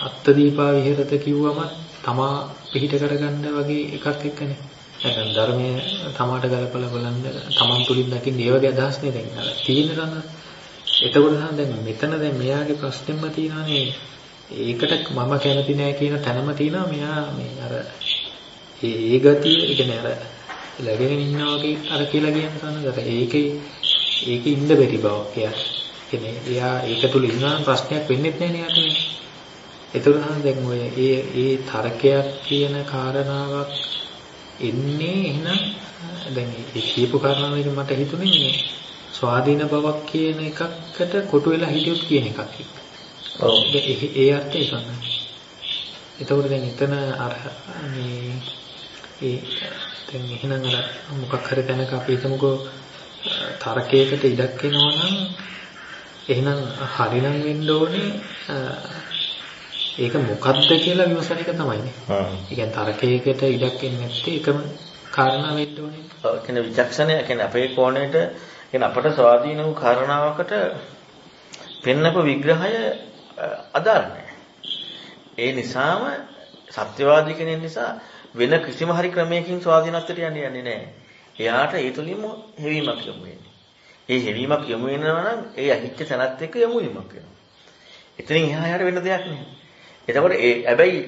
අත්තදීපා විහෙරත කිව්වම තමා පිළිහිට කරගන්න වගේ එකක් එක්කනේ. නැත්නම් ධර්මයේ තමාට ගලපලා බලන්න තමන් තුලින් දකින්න ඒ වගේ අදහස් නේ දැන් තියෙනවා. එතකොට දැන් මෙතන දැන් මෙයාගේ ප්‍රශ්නෙම තියෙනවානේ ඒකට මම කැමති නෑ කියන තැනම තියෙනවා. මෙයා මේ අර ඒ ගතිය ඒ කියන්නේ අර ලැබෙගෙන ඉන්නවා වගේ අර කියලා කියන තැනකට ඒකේ ඉන්න බැරි බවක් එයා. කියන්නේ එයා ඒක තුල ඉන්නා ප්‍රශ්නයක් වෙන්නේ නැහැ නේ යාට. එතකොට දැන් ඔය ඒ තර්කයක් කියන කාරණාවක් එන්නේ එහෙනම් දැන් ඒ කියපු කාරණාවෙක මට හිතුනේ මේ ස්වාධීන බවක් කියන එකකට කොටු වෙලා හිටියොත් කියන එකක් එක්ක. ඔව්. ඒ අර්ථය තමයි. එතකොට දැන් එතන අර මේ දැන් එහෙනම් අර මොකක් හරි තැනක අපි හිතමුකෝ තර්කයකට ඉඩක් එනවා නම් එහෙනම් හරිනම් වෙන්න ඕනේ ඒක මොකද්ද කියලා විමසන එක තමයිනේ. ඒ කියන්නේ තර්කයකට ඉඩක් එන්නේ නැත්තේ එකම කාරණා වෙන්න ඕනේ. ඔව් කියන්නේ විචක්ෂණය කියන්නේ අපේ කෝණයට කියන්නේ අපට ස්වාධීන වූ කාරණාවකට පෙන්නපු විග්‍රහය අදාළ නැහැ. ඒ නිසාම සත්‍යවාදී කෙනෙක් නිසා වෙන කිසිම හරි ක්‍රමයකින් ස්වාධීනත්වයට යන්නේ නැහැ. එයාට ඒ තුලින්ම හෙවීමක් යොමු වෙන්නේ. ඒ හෙවීමක් යොමු වෙනවා නම් ඒ අහිච්ච තනත් එක්ක යොමු වීමක් වෙනවා. එතනින් එහා යට වෙන දෙයක් නෑ. එතකොට හැබැයි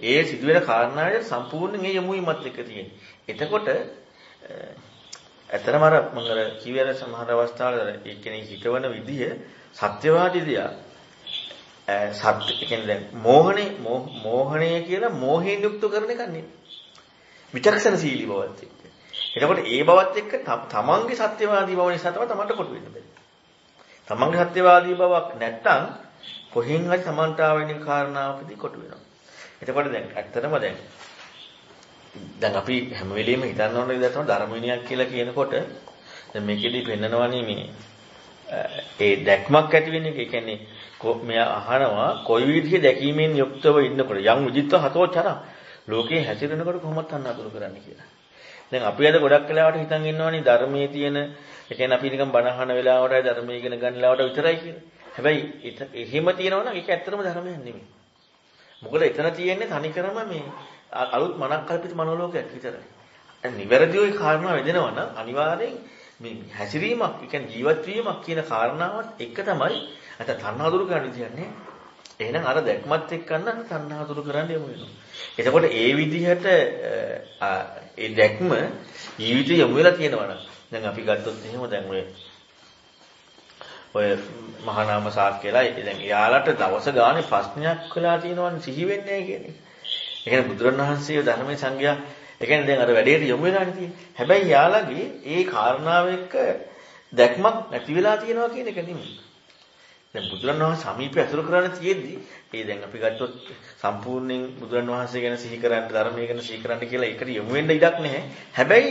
ඒ සිදුවෙන කාරණාවේ සම්පූර්ණයෙන් ඒ යොමු වීමත් එක්ක තියෙන්නේ. එතකොට ඇත්තටම අර මම අර කිව්වේ සමහර අවස්ථාවල ඒ කියන්නේ හිතවන විදිය සත්‍යවාදීදියා සත්‍ය කියන්නේ දැන් මෝහණය කියලා මෝහයෙන් යුක්ත කරන එකක් නෙමෙයි. විචක්ෂණශීලී බවත් එක්ක. එතකොට ඒ බවත් එක්ක තමන්ගේ සත්‍යවාදී බව නිසා තමයි තමන්ට කොට වෙන්න බැරි. තමන්ගේ සත්‍යවාදී බවක් නැත්තම් කොහෙන් හරි තමන්ට ආවෙන කාරණාවකදී කොට වෙනවා. එතකොට දැන් ඇත්තටම දැන් අපි හැම වෙලෙම හිතන්න ඕනේ දැන් තමයි ධර්ම විනයක් කියලා කියනකොට දැන් මේකෙදී පෙන්නනවනේ මේ ඒ දැක්මක් ඇති වෙන එක. ඒ කියන්නේ මෙයා අහනවා කොයි විදිහේ දැකීමෙන් යුක්තව ඉන්නකොට යම් විජිත්ව හතෝචර ලෝකේ හැසිරෙනකොට කොහොමද අන්නතුරු කරන්නේ කියලා. දැන් අපි අද ගොඩක් වෙලාවට හිතන් ඉන්නවනේ ධර්මයේ තියෙන ඒ කියන්නේ අපි නිකන් බණ අහන වෙලාවට ධර්මයේ ඉගෙන ගන්න වෙලාවට විතරයි කියලා. හැබැයි එහෙම තියෙනවා නම් ඒක ඇත්තටම ධර්මයක් නෙමෙයි. මොකද එතන තියෙන්නේ තනිකරම මේ අලුත් මනක් කල්පිත මනෝලෝකයක් විතරයි. දැන් නිවැරදිව ඒ කාරණා වෙදෙනවා නම් අනිවාර්යෙන් මේ හැසිරීමක්, ඒ කියන්නේ ජීවත් වීමක් කියන කාරණාවත් එක තමයි අත තණ්හා දුරු කරන්න කියන්නේ. එහෙනම් අර දැක්මත් එක්කන්න තණ්හා දුරු කරන්න යමු වෙනවා. එතකොට ඒ විදිහට ඒ දැක්ම ජීවිතේ යමු වෙලා තියෙනවා නම් දැන් අපි ගත්තොත් එහෙම දැන් ඔය මහානාම සාක්‍යලා දැන් එයාලට දවස ගානේ ප්‍රශ්නයක් වෙලා තියෙනවනේ සිහි වෙන්නේ නැහැ කියන එක. ඒ කියන්නේ බුදුරණවහන්සේ ධර්මයේ සංග්‍රහය ඒ කියන්නේ දැන් අර වැඩේට යොමු වෙලානේ තියෙන්නේ. හැබැයි යාළගේ ඒ කාරණාව එක්ක දැක්මක් නැති වෙලා තියෙනවා කියන එක නෙමෙයි. දැන් බුදුරණවහන්සේ සමීපය අසුර කරන්න තියෙද්දි ඒ දැන් අපි ගත්තොත් සම්පූර්ණයෙන් බුදුරණවහන්සේ ගැන සිහි කරන්න ධර්මයේ ගැන සිහි කරන්න කියලා ඒකට යොමු වෙන්න ඉඩක් නැහැ. හැබැයි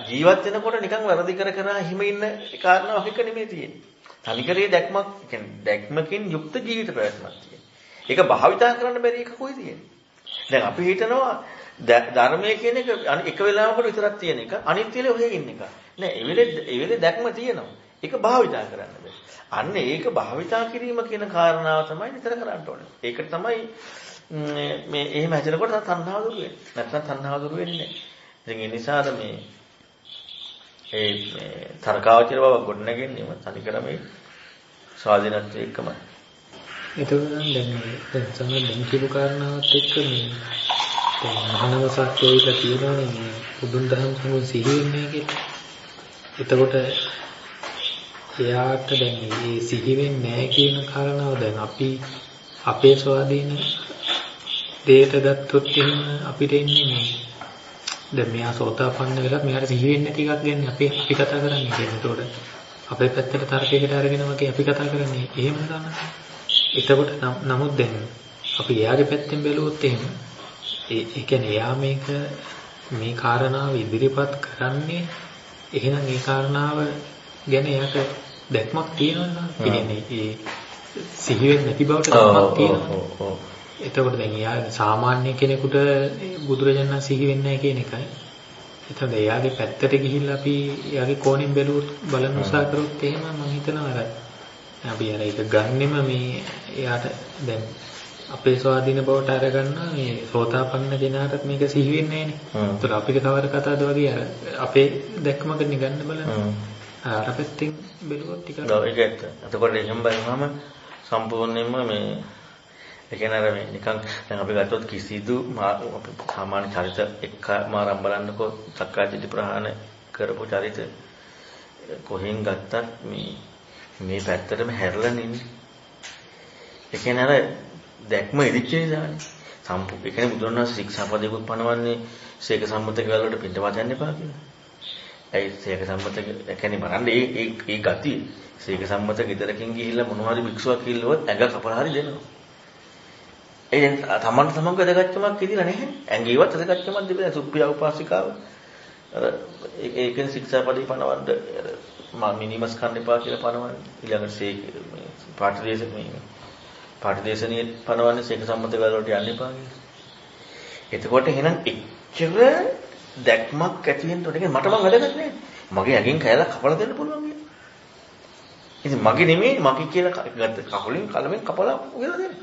ජීවත් වෙනකොට නිකන් වැරදි කර හිම ඉන්න කාරණාවක් එක නෙමෙයි තියෙන්නේ. තනිකරේ දැක්මක් කියන්නේ දැක්මකින් යුක්ත ජීවිත පැවැත්මක් තියෙනවා. ඒක භාවිතා කරන්න බැරි එක කොයි තියෙන්නේ. දැන් අපි හිතනවා ධර්මයේ කියන එක වෙලාවකට විතරක් තියෙන එක අනිත් වෙලේ ඔහෙ ඉන්න එක. නෑ ඒ වෙලේ දැක්ම තියෙනවා. ඒක භාවිතා කරන්න බෑ. අන්න ඒක භාවිතා කිරීම කියන කාරණාව තමයි විතර කරන්න ඕනේ. ඒකට තමයි මේ එහෙම හැදෙනකොට තණ්හාව දුරු වෙන්නේ. නැත්නම් තණ්හාව දුරු වෙන්නේ නෑ. ඉතින් ඒ නිසා මේ තර්කාවචර බව ගොඩනගන්නේ තනිකරම ස්වාධීනත්වයේ එකමයි. එතකොට දැන් සමහර කියපු කාරණාවත් එක්ක මේ මහානව සත්‍යයක තියෙනවනේ මේ බුදුන් දහම් සමුන් සිහි වෙන්නේ කියලා. එතකොට එයාට දැන් මේ සිහි වෙන්නේ නැහැ කියන කාරණාව දැන් අපි අපේ ස්වාධීන දෙයට ගත්තොත් එහෙම අපිට එන්නේ මේ දැන් මෙයා සෝතාපන්න වෙලා මෙයාට සිහි වෙන්නේ නැති එකක් ගැන අපි කතා කරන්නේ කියන්නේ. එතකොට අපේ පැත්තට තර්කයකට අරගෙන වගේ අපි කතා කරන්නේ එහෙම නේද? එතකොට නමුත් දැන් අපි එයාගේ පැත්තෙන් බැලුවොත් එහෙම ඒ කියන්නේ එයා මේ කාරණාව ඉදිරිපත් කරන්නේ එහෙනම් ඒ කාරණාව ගැන එයාට දැක්මක් තියෙනවා නේද? කියන්නේ ඒ සිහි වෙන්නේ නැති බවට දැක්මක් තියෙනවා. එතකොට දැන් එයා සාමාන්‍ය කෙනෙකුට බුදුරජාණන් සිහි වෙන්නේ නැහැ කියන එකයි. එතකොට එයාගේ පැත්තට ගිහිල්ලා අපි එයාගේ කෝණයෙන් බැලුවොත් බලන්න උත්සාහ කරොත් එහෙම මම හිතනවා අර අපි අර ඒක ගන්නෙම මේ එයාට දැන් අපේ ස්වාධීන බවට අරගන්න මේ සෝතාපන්න කෙනාටත් මේක සිහි වෙන්නේ නැහනේ. ඒතර අපිට කවර කතාවද වගේ අර අපේ දැක්මකට නිගන්න බලන්න. අර පැත්තෙන් බැලුවොත් ටිකක් ඒක ඇත්ත. එතකොට එහෙම බලනවාම සම්පූර්ණයෙන්ම මේ ඒ කියන්නේ අර මේ නිකන් දැන් අපි ගත්තොත් කිසිදු සාමාන්‍ය චරිත එක්කම ආරම්භ බලන්නකෝ සක්කායදිට්ඨි ප්‍රහාණ කරපු චරිත කොහෙන් ගත්තත් මේ පැත්තටම හැරලා නෙන්නේ. ඒ කියන්නේ අර දැක්ම ඉදිච්ච නිසානේ. ඒ කියන්නේ බුදුරණවහන්සේ ශික්ෂාපදයකුත් පනවන්නේ සීක සම්මත කවල වලට පිටවත් යන්න එපා කියලා. ඒ සීක සම්මත කියන්නේ බලන්න ඒ ගතිය සීක සම්මත ගෙදරකින් ගිහිල්ලා මොනවා හරි භික්ෂුවක් කිල්ලුවොත් ඇඟ කපලා හරි දෙනවා. ඒ තමන්ට තමන්ගේ වැදගත්කමක් ඉදිලා නැහැ. ඇඟේවත් වැදගත්කමක් දෙන්නේ සුප්පියා උපාසිකාව. අර ඒකෙන් ශික්ෂාපදේ පනවන්න මිනිමස් කන්න එපා කියලා පනවන්නේ. ඊළඟට සීක මේ පාටිදේශනීය පනවන්නේ සීක සම්මත වල වලට යන්න එපා කියලා. එතකොට එහෙනම් එච්චර දැක්මක් ඇති වෙන්න ඕනේ. මට මං වැදගත් නෑ. මගේ ඇඟෙන් කැලක් කපලා දෙන්න පුළුවන් කියලා. ඉතින් මගේ නෙමෙයි මගේ කියලා ගත්ත කහුලින් කලමෙන් කපලා උයලා දෙන්න.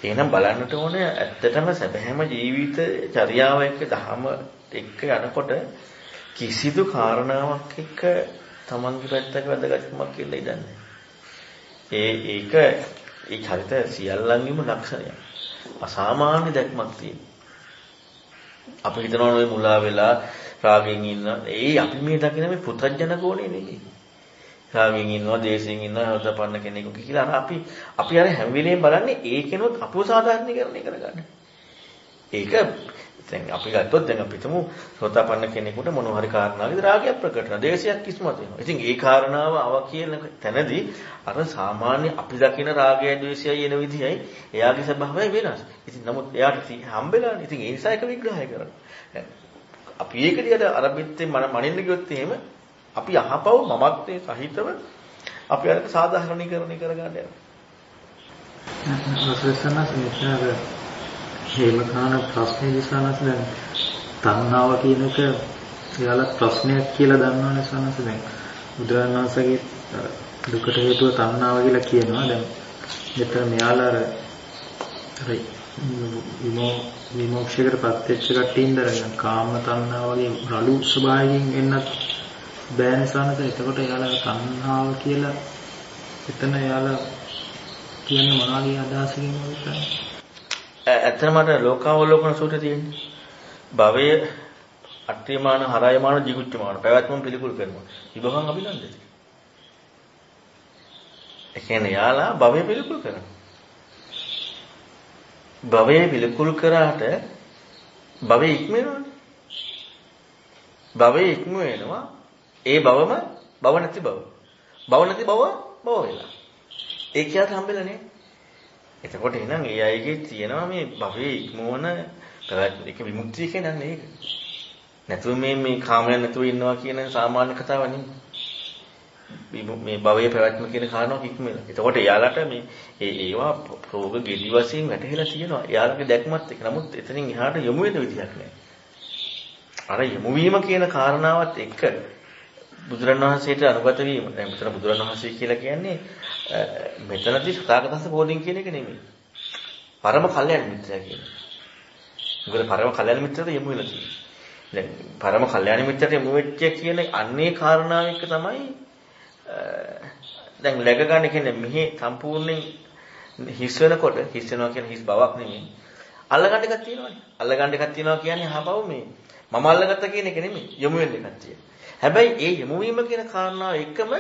එහෙනම් බලන්නට ඕනේ ඇත්තටම සැබෑම ජීවිත චර්යාව එක්ක දහම එක්ක යනකොට කිසිදු කාරණාවක් එක්ක තමන්ගේ පැත්තක වැදගත්කමක් කියලා ඉදන්නේ. ඒක ඒ චරිත සියල්ලන්ගේම ලක්ෂණයක්. අසාමාන්‍ය දැක්මක් තියෙන. අපි හිතනවා ඔය මුලා වෙලා රාගෙන් ඉන්න. අපි මේ දකින මේ පුතඥන කෝණේ නෙමෙයි. රාගෙන් ඉන්නවා, දේශයෙන් ඉන්නවා, හොදපන්න කෙනෙකු කියලා අපි අර හැම වෙලේම බලන්නේ ඒකෙනොත් අපව සාධාරණීකරණය කරගන්න. ඒක දැන් අපි ගත්තොත් දැන් අපි හිතමු සෝතාපන්න කෙනෙකුට මොන හරි කාරණාවකදී රාගයක් ප්‍රකට වෙනවා, දේශයක් කිස්මත් වෙනවා. ඉතින් ඒ කාරණාව අව කියන තැනදී අර සාමාන්‍ය අපි දකින රාගය, ද්වේෂයයි එන විදිහයි එයාගේ ස්වභාවය වෙනස්. ඉතින් නමුත් එයාට හම්බෙලානේ. ඉතින් ඒ නිසා ඒක විග්‍රහය කරනවා. අපි ඒක දිහාට අරබිත්තේ මනින්න ගියොත් එහෙම අපි අහපව මමත්වයේ සහිතව අපි අරක සාධාරණීකරණය කරගන්න යනවා. හේමකාන ප්‍රශ්නේ දිසානස් දැන් තණ්හාව කියන එක එයාලා ප්‍රශ්නයක් කියලා දන්නවනේ සනස දැන් බුදුරජාණන් වහන්සේගේ දුකට හේතුව තණ්හාව කියලා කියනවා. දැන් මෙතන මෙයාලා අර විමෝක්ෂයකට ප්‍රත්‍යක්ෂ කට්ටියින්ද කාම තණ්හාව වගේ රළු ස්වභාවයෙන් එන්නත් බෑනේ සනස. එතකොට එයාලා තණ්හාව කියලා එතන එයාලා කියන්නේ මොනවාගේ අදහසකින් වලට ඇත්තටම අර ලෝකාවලෝකන සූත්‍රය තියෙන්නේ. භවයේ අට්ඨිමාන හරයමාන ජීවිච්චමාන පැවැත්මම පිළිකුල් කරනවා. විභවං අභිනන්දති. ඒ කියන්නේ යාලා භවයේ පිළිකුල් කරනවා. භවයේ පිළිකුල් කරාට භවයේ ඉක්ම වෙනවනේ. භවයේ ඉක්ම වෙනවා. ඒ භවම භව නැති භව. භව නැති භව වෙලා. ඒ කියත් හම්බෙලා නේ. එතකොට එහෙනම් ඒ අයගේ තියෙනවා මේ භවයේ ඉක්මවන ඒක විමුක්තිය කියන්නේ ඒක. නැතුව මේ කාමයන් නැතුව ඉන්නවා කියන සාමාන්‍ය කතාව නෙමෙයි. මේ භවයේ පැවැත්ම කියන කාරණාවක් ඉක්මනලා. එතකොට එයාලට මේ ඒවා රෝග ගෙඩි වශයෙන් වැටහෙලා තියෙනවා. එයාලගේ දැක්මත් එක්ක. නමුත් එතනින් එහාට යොමු වෙන විදිහක් නැහැ. අර යොමු වීම කියන කාරණාවත් එක්ක බුදුරණවහන්සේට අනුගත වීම. දැන් මෙතන බුදුරණවහන්සේ කියලා කියන්නේ මෙතනදී සතාගතස්ස බෝධින් කියන එක නෙමෙයි. පරම කල්යාණ මිත්‍රයා කියන්නේ. මොකද පරම කල්යාණ මිත්‍රට යොමු වෙලා තියෙන්නේ. දැන් පරම කල්යාණ මිත්‍රට යොමු වෙච්ච කියන අන්නේ කාරණාව එක්ක තමයි දැන් läග ගන්න කියන්නේ මෙහි සම්පූර්ණයෙන් හිස් වෙනකොට හිස් වෙනවා කියන හිස් බවක් නෙමෙයි. අල්ලගන්න එකක් තියෙනවානේ. අල්ලගන්න එකක් තියෙනවා කියන්නේ අහපව මේ මම අල්ලගත්ත කියන එක නෙමෙයි. යොමු වෙන්න එකක් තියෙනවා. හැබැයි ඒ යොමු වීම කියන කාරණාව එකම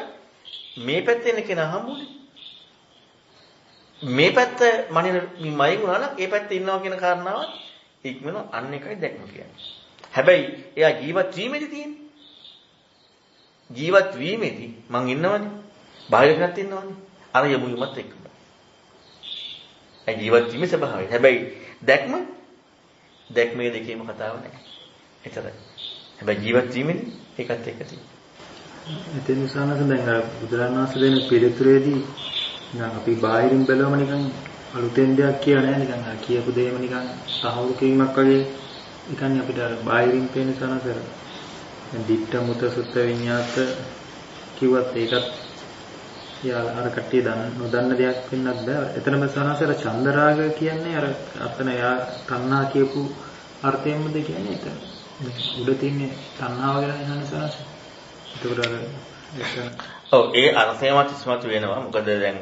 මේ පැත්තේ ඉන්න කෙනා හම්බුනේ. මේ පැත්ත මනින මයින් වුණා නම් ඒ පැත්තේ ඉන්නවා කියන කාරණාවත් ඉක්මන අන්න එකයි දැක්ම කියන්නේ. හැබැයි එයා ජීවත් වීමේදී තියෙන්නේ. ජීවත් වීමේදී මං ඉන්නවනේ. බාහිරකට ඉන්නවනේ. අර යොමු වීමත් එක්කම. ඒ ජීවත් වීමේ ස්වභාවය. හැබැයි දැක්මේ දෙකේම කතාව නැහැ. එතරම්. හැබැයි ජීවත් වීමේදී ඒකත් එක්ක තියෙනවා. ඒ නිසා නම් දැන් අර බුදුරණන් වහන්සේ දෙන පිළිතුරේදී නිකන් අපි බාහිරින් බැලුවම නිකන් අලුතෙන් දෙයක් කියලා නෑ නිකන් අර කියපු දෙයම නිකන් සාහවුරු කිරීමක් වගේ නිකන් අපිට අර බාහිරින් පේන සනසර දැන් දිට්ඨ මුත සුත්ත විඤ්ඤාත කිව්වත් ඒකත් යාලා අර කට්ටිය නොදන්න දෙයක් වෙන්නත් බෑ. එතනම සනසර චන්දරාග කියන්නේ අර අතන යා තණ්හා කියපු අර්ථයෙන්මද කියන්නේ ඒක. උඩ තියෙන්නේ තණ්හාව ගැන නේද සනසර. ඔව් ඒ අර්ථයමත් ඉස්මතු වෙනවා. මොකද දැන්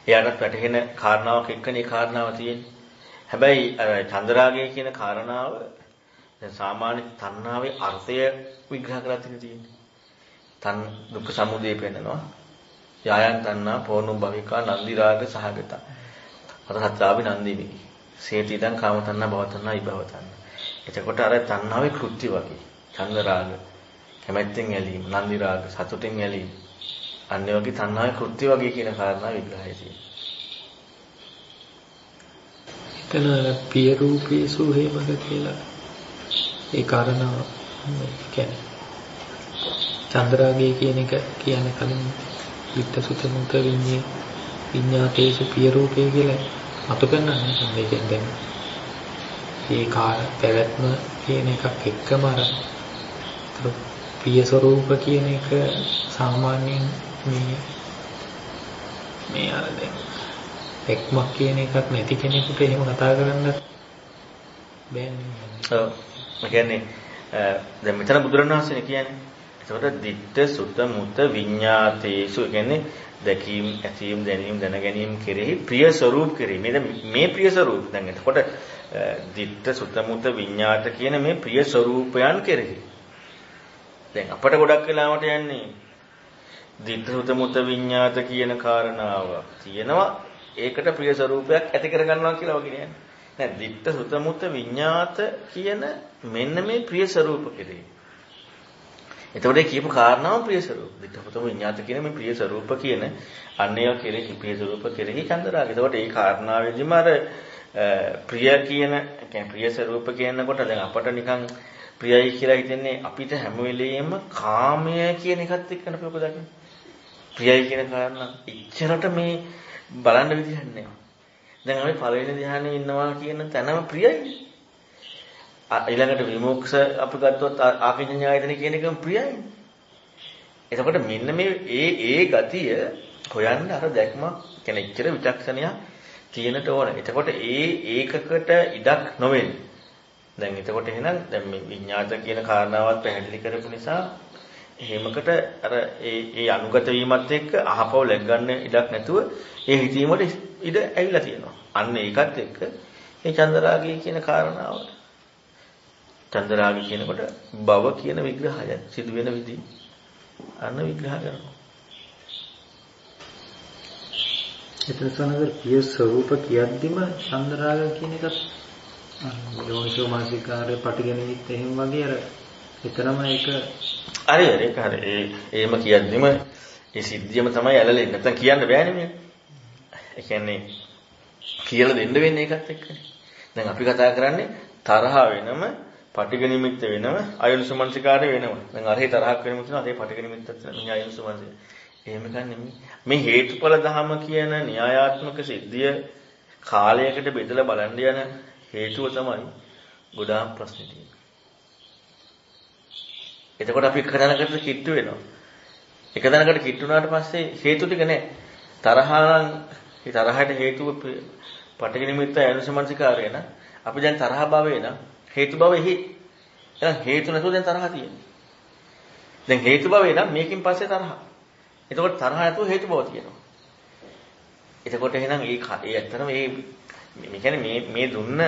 එයාට වැටහෙන කාරණාවක් එක්කනේ කාරණාව තියෙන්නේ. හැබැයි අර චන්දරාගය කියන කාරණාව දැන් සාමාන්‍ය තණ්හාවේ අර්ථය විග්‍රහ කරලා තියෙන්නේ. දුක්ඛ සමුදය පෙන්නනවා. යායන් තණ්හා පෝනු භවිකා නන්දි රාග සහගත. අර හත්‍රාවි නන්දිනි. සේතිදං කාම තණ්හා භව තණ්හා විභව තණ්හා. එතකොට අර තණ්හාවේ කෘත්‍ය වගේ. චන්දරාග කැමැත්තෙන් ඇලීම, නන්දි රාග සතුටෙන් ඇලීම. අන්නේ වගේ තණ්හාවේ කෘත්‍ය වගේ කියන කාරණා විග්‍රහය තියෙනවා. එතන පිය රූපේසු හේමක කියලා ඒ කාරණාව කියන්නේ චන්ද්‍රාගය කියන එක කියන්නේ කලින් විත්ත සුත මුත විඤ්ඤාතේසු පිය රූපේ කියලා අත පෙන්නන්නේ. මේකෙන් දැන් මේ කාල පැවැත්ම කියන එකක් එක්කම අර ප්‍රිය ස්වરૂප කියන එක සාමාන්‍යයෙන් මේ අර දැන් එක්මක් කියන එකක් නැති කෙනෙකුට එහෙම කතා කරන්න බෑනේ. ඔව්. ඒ කියන්නේ දැන් මෙතන බුදුරණවහන්සේ කියන්නේ. ඒකට ditta sutta mutta විඤ්ඤාතේසු කියන්නේ දැකීම්, ඇසීම්, දැනීම්, දැන ගැනීම කෙරෙහි ප්‍රිය ස්වરૂප කෙරෙහි. මේ ප්‍රිය ස්වરૂප. දැන් එතකොට ditta sutta mutta විඤ්ඤාත කියන මේ ප්‍රිය ස්වરૂපයන් කෙරෙහි. දැන් අපට ගොඩක් වෙලාවට යන්නේ ditta sutta mutta විඤ්ඤාත කියන කාරණාව තියෙනවා. ඒකට ප්‍රිය ස්වરૂපයක් ඇති කර ගන්නවා කියලා වගේ නෑනේ. දැන් ditta sutta mutta විඤ්ඤාත කියන මෙන්න මේ ප්‍රිය ස්වરૂප කෙරෙහි. එතකොට ඒ කියපු කාරණාව ප්‍රිය ස්වરૂප. ditta sutta විඤ්ඤාත කියන මේ ප්‍රිය ස්වરૂප කියන අන්නේව කෙරෙහි ප්‍රිය ස්වરૂප කෙරෙහි චන්දරාගය. එතකොට ඒ කාරණාවෙදිම අර ප්‍රිය කියන කියන්නේ ප්‍රිය ස්වરૂප කියනකොට දැන් අපට නිකන් ප්‍රියයි කියලා හිතන්නේ අපිට හැම වෙලෙම කාමය කියන එකත් එක්කන අපි ඔක දකින්නේ. ප්‍රියයි කියන කාරණා ඉච්ඡරට මේ බලන්න විදිහක් නැහැ. දැන් අපි පළවෙනි ධ්‍යානෙ ඉන්නවා කියන තැනම ප්‍රියයි. ඊළඟට විමුක්ෂ අපි ගත්තොත් ආකින්ඥායතන කියන එකම ප්‍රියයි. එතකොට මෙන්න මේ ඒ ගතිය හොයන්න අර දැක්මක් කියන්නේ ඉච්ඡර විචක්ෂණයක් තියෙනට ඕන. එතකොට ඒකකට ඉඩක් නොවෙන්නේ. දැන් එතකොට එහෙනම් දැන් මේ විඤ්ඤාත කියන කාරණාවත් පැහැදිලි කරපු නිසා එහෙමකට අර ඒ අනුගත වීමත් එක්ක අහපව ලැග් ගන්න ඉඩක් නැතුව ඒ හිතීමට ඉඩ ඇවිල්ලා තියෙනවා. අන්න ඒකත් එක්ක මේ චන්දරාගය කියන කාරණාව චන්දරාගය කියනකොට භව කියන විග්‍රහය සිදුවෙන විදිහ අන්න විග්‍රහ කරනවා. එතන සනගර ප්‍රිය ස්වરૂප කියද්දිම චන්දරාගය කියන එකත් යෝනිසෝ මානසිකාරය පටිගැනීමත් එහෙම වගේ අර එතරම් ඒක හරි ඒක හරි එහෙම කියද්දිම ඒ සිද්ධියම තමයි ඇලලෙන්නේ නැත්නම් කියන්න බෑනේ මේ. ඒ කියන්නේ කියලා දෙන්න වෙන්නේ ඒකත් එක්කනේ. දැන් අපි කතා කරන්නේ තරහ වෙනම පටිඝ නිමිත්ත වෙනම අයෝනිසෝ මනසිකාරය වෙනම. දැන් අරහේ තරහක් වෙනම තියෙනවා අරහේ පටිඝ නිමිත්තත් වෙනවා අයෝනිසෝ මනසිකාරය. එහෙම ගන්නෙ මේ හේතුඵල ධහම කියන න්‍යායාත්මක සිද්ධිය කාලයකට බෙදලා බලන්න යන හේතුව තමයි ගොඩාක් ප්‍රශ්න තියෙන්නේ. එතකොට අපි එක දැනකට කිට්ටු වෙනවා. එක දැනකට කිට්ටු වුණාට පස්සේ හේතු ටික නැහැ. තරහානම් ඒ තරහට හේතුව පටිඝ නිමිත්ත අයෝනිසෝ මනසිකාරය න ะ අපි දැන් තරහ භවයේ නම් හේතු භවෙහි එහෙනම් හේතු නැතුව දැන් තරහ තියෙනවා. දැන් හේතු භවේ නම් මේකෙන් පස්සේ තරහ. එතකොට තරහ නැතුව හේතු භව තියෙනවා. එතකොට එහෙනම් ඒ ඇත්තටම මේ කියන්නේ මේ දුන්න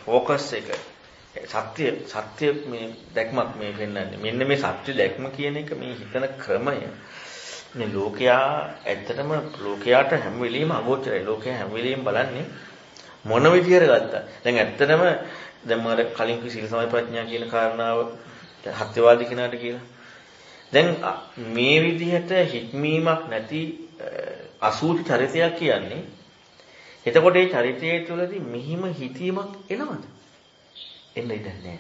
ફોකස් එක සත්‍ය මේ දැක්මක් මේ පෙන්වන්නේ. මෙන්න මේ සත්‍ය දැක්ම කියන එක මේ හිතන ක්‍රමය මේ ලෝකයා ඇත්තටම ලෝකයාට හැම වෙලෙම අගෝචරයි. ලෝකයා හැම වෙලෙම බලන්නේ මොන විදියට ගත්තා. දැන් ඇත්තටම දැන් මම කලින් කිව්ව සීල සමාධි ප්‍රඥා කියන කාරණාව හත්වාදී කෙනාට කියලා. දැන් මේ විදිහට හික්මීමක් නැති අසූචි චරිතයක් කියන්නේ එතකොට ඒ චරිතය තුළදී මෙහිම හිතීමක් එනවද? එන්න ඉඩ නැහැ.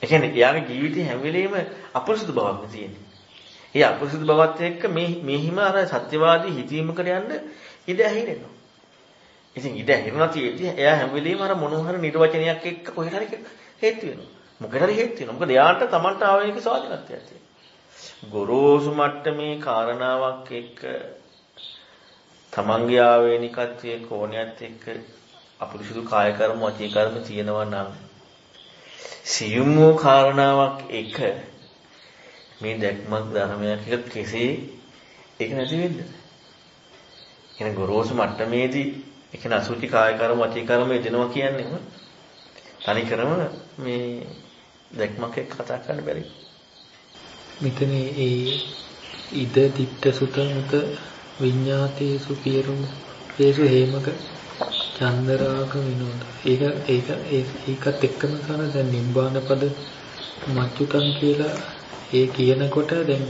ඒ කියන්නේ යාගේ ජීවිතේ හැම වෙලෙම අපරිසුදු බවක් තියෙන්නේ. ඒ අපරිසුදු බවත් එක්ක මෙහිම අර සත්‍යවාදී හිතීමකට යන්න ඉඩ ඇහිරෙනවා. ඉතින් ඉඩ ඇහිරුණා තියෙද්දි එයා හැම වෙලෙම අර මොනෝහර නිර්වචනයක් එක්ක කොහෙට හරි හේතු වෙනවා. මොකද හරි හේතු වෙනවා. මොකද එයාට Tamanට ආවේනික ස්වාධීනත්වයක් තියෙනවා. ගොරෝසු මට්ටමේ කාරණාවක් එක්ක තමන්ගේ ආවේනිකත්වයේ කෝණයත් එක්ක අපරිසුදු කාය කර්ම වචී කර්ම තියෙනවා නම් සියුම් වූ කාරණාවක් එක මේ දැක්මක් ධර්මයක් එක කෙසේ ඒක නැති වෙන්නද? එහෙනම් ගොරෝසු මට්ටමේදී ඒක නසුචි කාය කර්ම වචී කර්ම යෙදෙනවා කියන්නේ තනි කරම මේ දැක්මක් එක්ක කතා කරන්න බැරි. මෙතන ඒ ඉද ditta sutta mutta විඤ්ඤාතේසු පියරුමේසු හේමක චන්දරාග විනෝද. ඒකත් එක්කම කරන දැන් නිබ්බාන පද මච්චුතං කියලා ඒ කියනකොට දැන්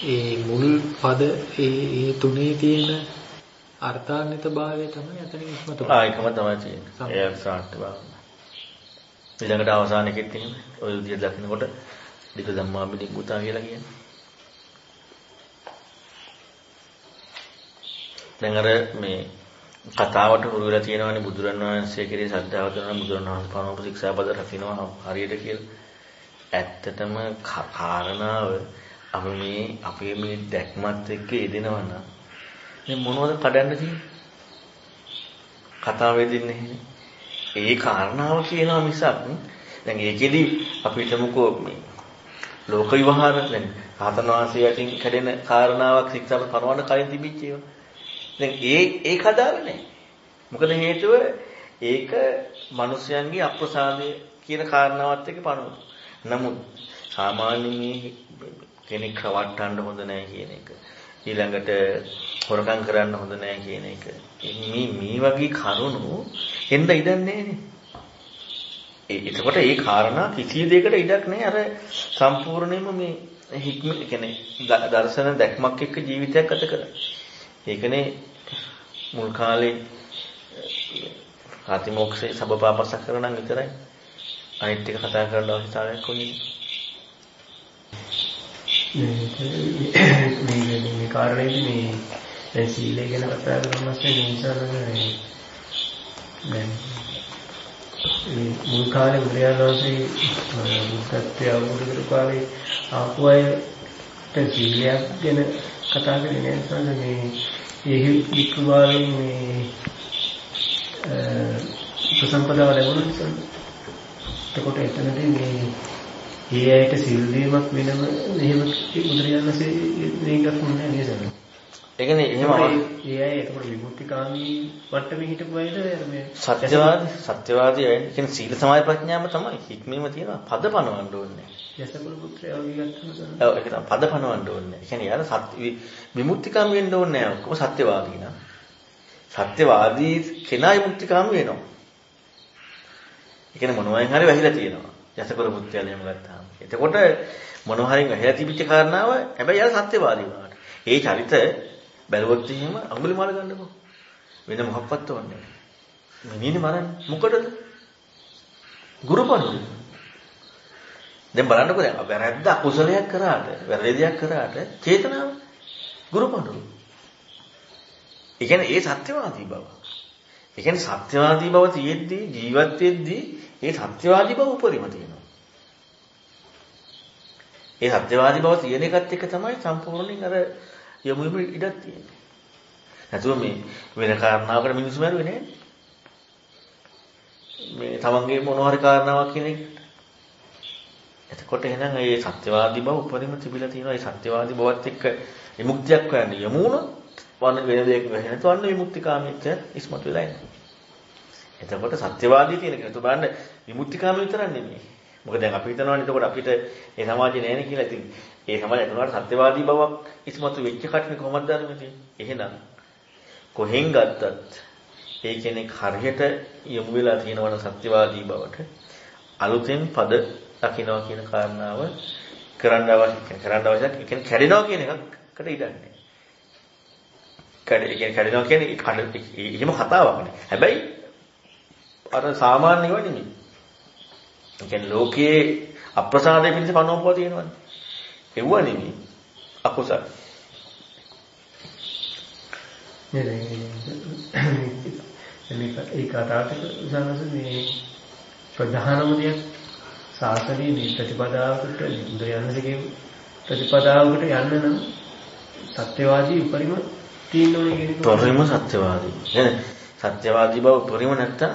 ඒ මුල් පද ඒ තුනේ තියෙන අර්ථාන්විත භාවය තමයි අතනින් ඉස්මතු වෙන්නේ. ඒකම තමයි තියෙන්නේ. ඒ අර්ථාන්විත භාවය. ඊළඟට අවසානයේත් තියෙන්නේ ඔය විදිහට දකින්නකොට ධික ධම්මාමිනිග්ගුතා කියලා කියන්නේ. දැන් අර මේ කතාවට හුරු වෙලා තියෙනවානේ බුදුරන් වහන්සේ කෙරේ ශ්‍රද්ධාව කරන බුදුරන් වහන්සේ පරම ශික්ෂාපද රකින්නවා හරියට කියලා. ඇත්තටම කාරණාව අපේ මේ දැක්මත් එක්ක යෙදෙනවා නම් මේ මොනවද කඩන්න තියෙන්නේ? කතාව වෙදින්නේ. ඒ කාරණාව කියනවා මිසක් දැන් ඒකෙදි අපිට මොකෝ මේ ලෝක විවහාර දැන් රහතන් වහන්සේ යටින් කැඩෙන කාරණාවක් ශික්ෂාපද පනවන්න කලින් තිබිච්ච ඒවා. දැන් ඒක හදාගන්නේ නැහැ. මොකද හේතුව ඒක මිනිස්යන්ගේ අප්‍රසාදයේ කියන කාරණාවත් එක්ක පනවනවා. නමුත් සාමාන්‍යයෙන් කෙනෙක් රවට්ටන්න හොඳ නැහැ කියන එක. ඊළඟට හොරකම් කරන්න හොඳ නැහැ කියන එක. මේ වගේ කරුණු එන්න ඉඩක් නැහැ. එතකොට ඒ කාරණා කිසි දෙයකට ඉඩක් නැහැ. අර සම්පූර්ණයෙන්ම මේ හික්ම කියන්නේ දර්ශන දැක්මක් එක්ක ජීවිතයක් ගත කරා. ඒකනේ මුල් කාලේ ආතිමෝක්ෂේ සබපාපස කරනනම් විතරයි. අනිත් ටික කතා කරන්න අවශ්‍යතාවයක් වුණේ. මේ කාරණේදී මේ දැන් සීලය ගැන කතා කරනකොට මේ ඉන්සාරනේ දැන් මේ මුල් කාලේ බුදුරජාණන් වහන්සේ බුද්ධත්වයේ අවබෝධ කරපු කාලේ ආපු අයට සීලයක් ගැන කතා කරන්නේ නැහැ. මේ වික්‍රමාලේ මේ ප්‍රසම්පදාව ලැබුණා නිසා එතකොට එතනදී මේ ඇයිට සිල් දීමක් වෙනම එහෙම බුදුරජාණන් වහන්සේ මේකක් නෑ නේද? ඒ කියන්නේ එහෙම ඒ අය එතකොට විමුක්තිකාමී වට්ටමේ හිටපු අයද මේ සත්‍යවාදී අය කියන්නේ සීල සමාධි ප්‍රඥාම තමයි හික්මීම තියෙනවා. පද පනවන්න ඕනේ. යසකුල පුත්‍රයා වගේ ගත්තම ඔව් ඒක තමයි පද පනවන්න ඕනේ. ඒ කියන්නේ යාර විමුක්තිකාමී වෙන්න ඕනේ නෑ. ඔක්කොම සත්‍යවාදී නා. සත්‍යවාදී කෙනා විමුක්තිකාමී වෙනවා. ඒ කියන්නේ මොනවායින් හරි වැහිලා තියෙනවා. යසකුල පුත්‍රයා එහෙම ගත්තාම. එතකොට මොනවා හරි වැහිලා තිබිච්ච කාරණාව හැබැයි යාර සත්‍යවාදී වුණාට. ඒ චරිත බැලුවොත් එහෙම අඟුලිමාල ගන්නකො. වෙන මොහොක්වත් ඕනේ නැහැ. මිනිහනේ මරන්නේ මොකටද? ගුරුපණුව. දැන් බලන්නකො දැන් වැරද්ද අකුසලයක් කරාට, වැරදි දෙයක් කරාට චේතනාව ගුරුපණුව. ඒ කියන්නේ ඒ සත්‍යවාදී බව. ඒ කියන්නේ සත්‍යවාදී බව තියෙද්දී ජීවත් වෙද්දී ඒ සත්‍යවාදී බව උපරිම තියෙනවා. ඒ සත්‍යවාදී බව තියෙන එකත් එක්ක තමයි සම්පූර්ණයෙන් අර යමුම ඉඩක් තියෙන්නේ. නැතුව මේ වෙන කාරණාවකට මිනිස්සු මරුවේ නෑ. මේ තමන්ගේ මොනවා හරි කාරණාවක් කියන එක. එතකොට එහෙනම් මේ සත්‍යවාදී බව උපරිම තිබිලා තියෙනවා. ඒ සත්‍යවාදී බවත් එක්ක විමුක්තියක් හොයන්න යමු වුණොත් වන්න වෙන දෙයක් වෙන්නේ නැතුව අන්න විමුක්තිකාමීත්වය ඉස්මතු වෙලා ඉන්නේ. එතකොට සත්‍යවාදී කියන කෙනා તો බලන්න විමුක්තිකාමී විතරක් නෙමෙයි. මොකද දැන් අපි හිතනවානේ එතකොට අපිට ඒ සමාජේ නෑනේ කියලා. ඉතින් ඒ සමාජය එතනට සත්‍යවාදී බවක් ඉස්මතු වෙච්ච කටනේ කොහොමද ධර්මයේ තියෙන්නේ. එහෙනම් කොහෙන් ගත්තත් ඒ කෙනෙක් හරියට යොමු වෙලා තියෙනවන සත්‍යවාදී බවට අලුතෙන් පද දකින්නවා කියන කාරණාව කරන්න අවශ්‍ය. ඒ කියන්නේ කැඩෙනවා කියන එකකට ඉඩක් නෑ. කැඩෙනවා කියන්නේ එහෙම කතාවක් නේ. හැබැයි අර සාමාන්‍ය ඒවා නෙමෙයි. ඒ කියන්නේ ලෝකයේ අප්‍රසාදයේ පිණිස පනවපුවා තියෙනවනේ. ඒව නෙමෙයි අකුසල. ඒ කතාවට උදාහරණ මේ ප්‍රධානම දෙයක් සාසනයේ මේ ප්‍රතිපදාවකට බුදුරජාණන්ගේ ප්‍රතිපදාවකට යන්න නම් සත්‍යවාදී උපරිම තියෙන්න ඕනේ කියන එක. උපරිම සත්‍යවාදී. يعني සත්‍යවාදී බව උපරිම නැත්තම්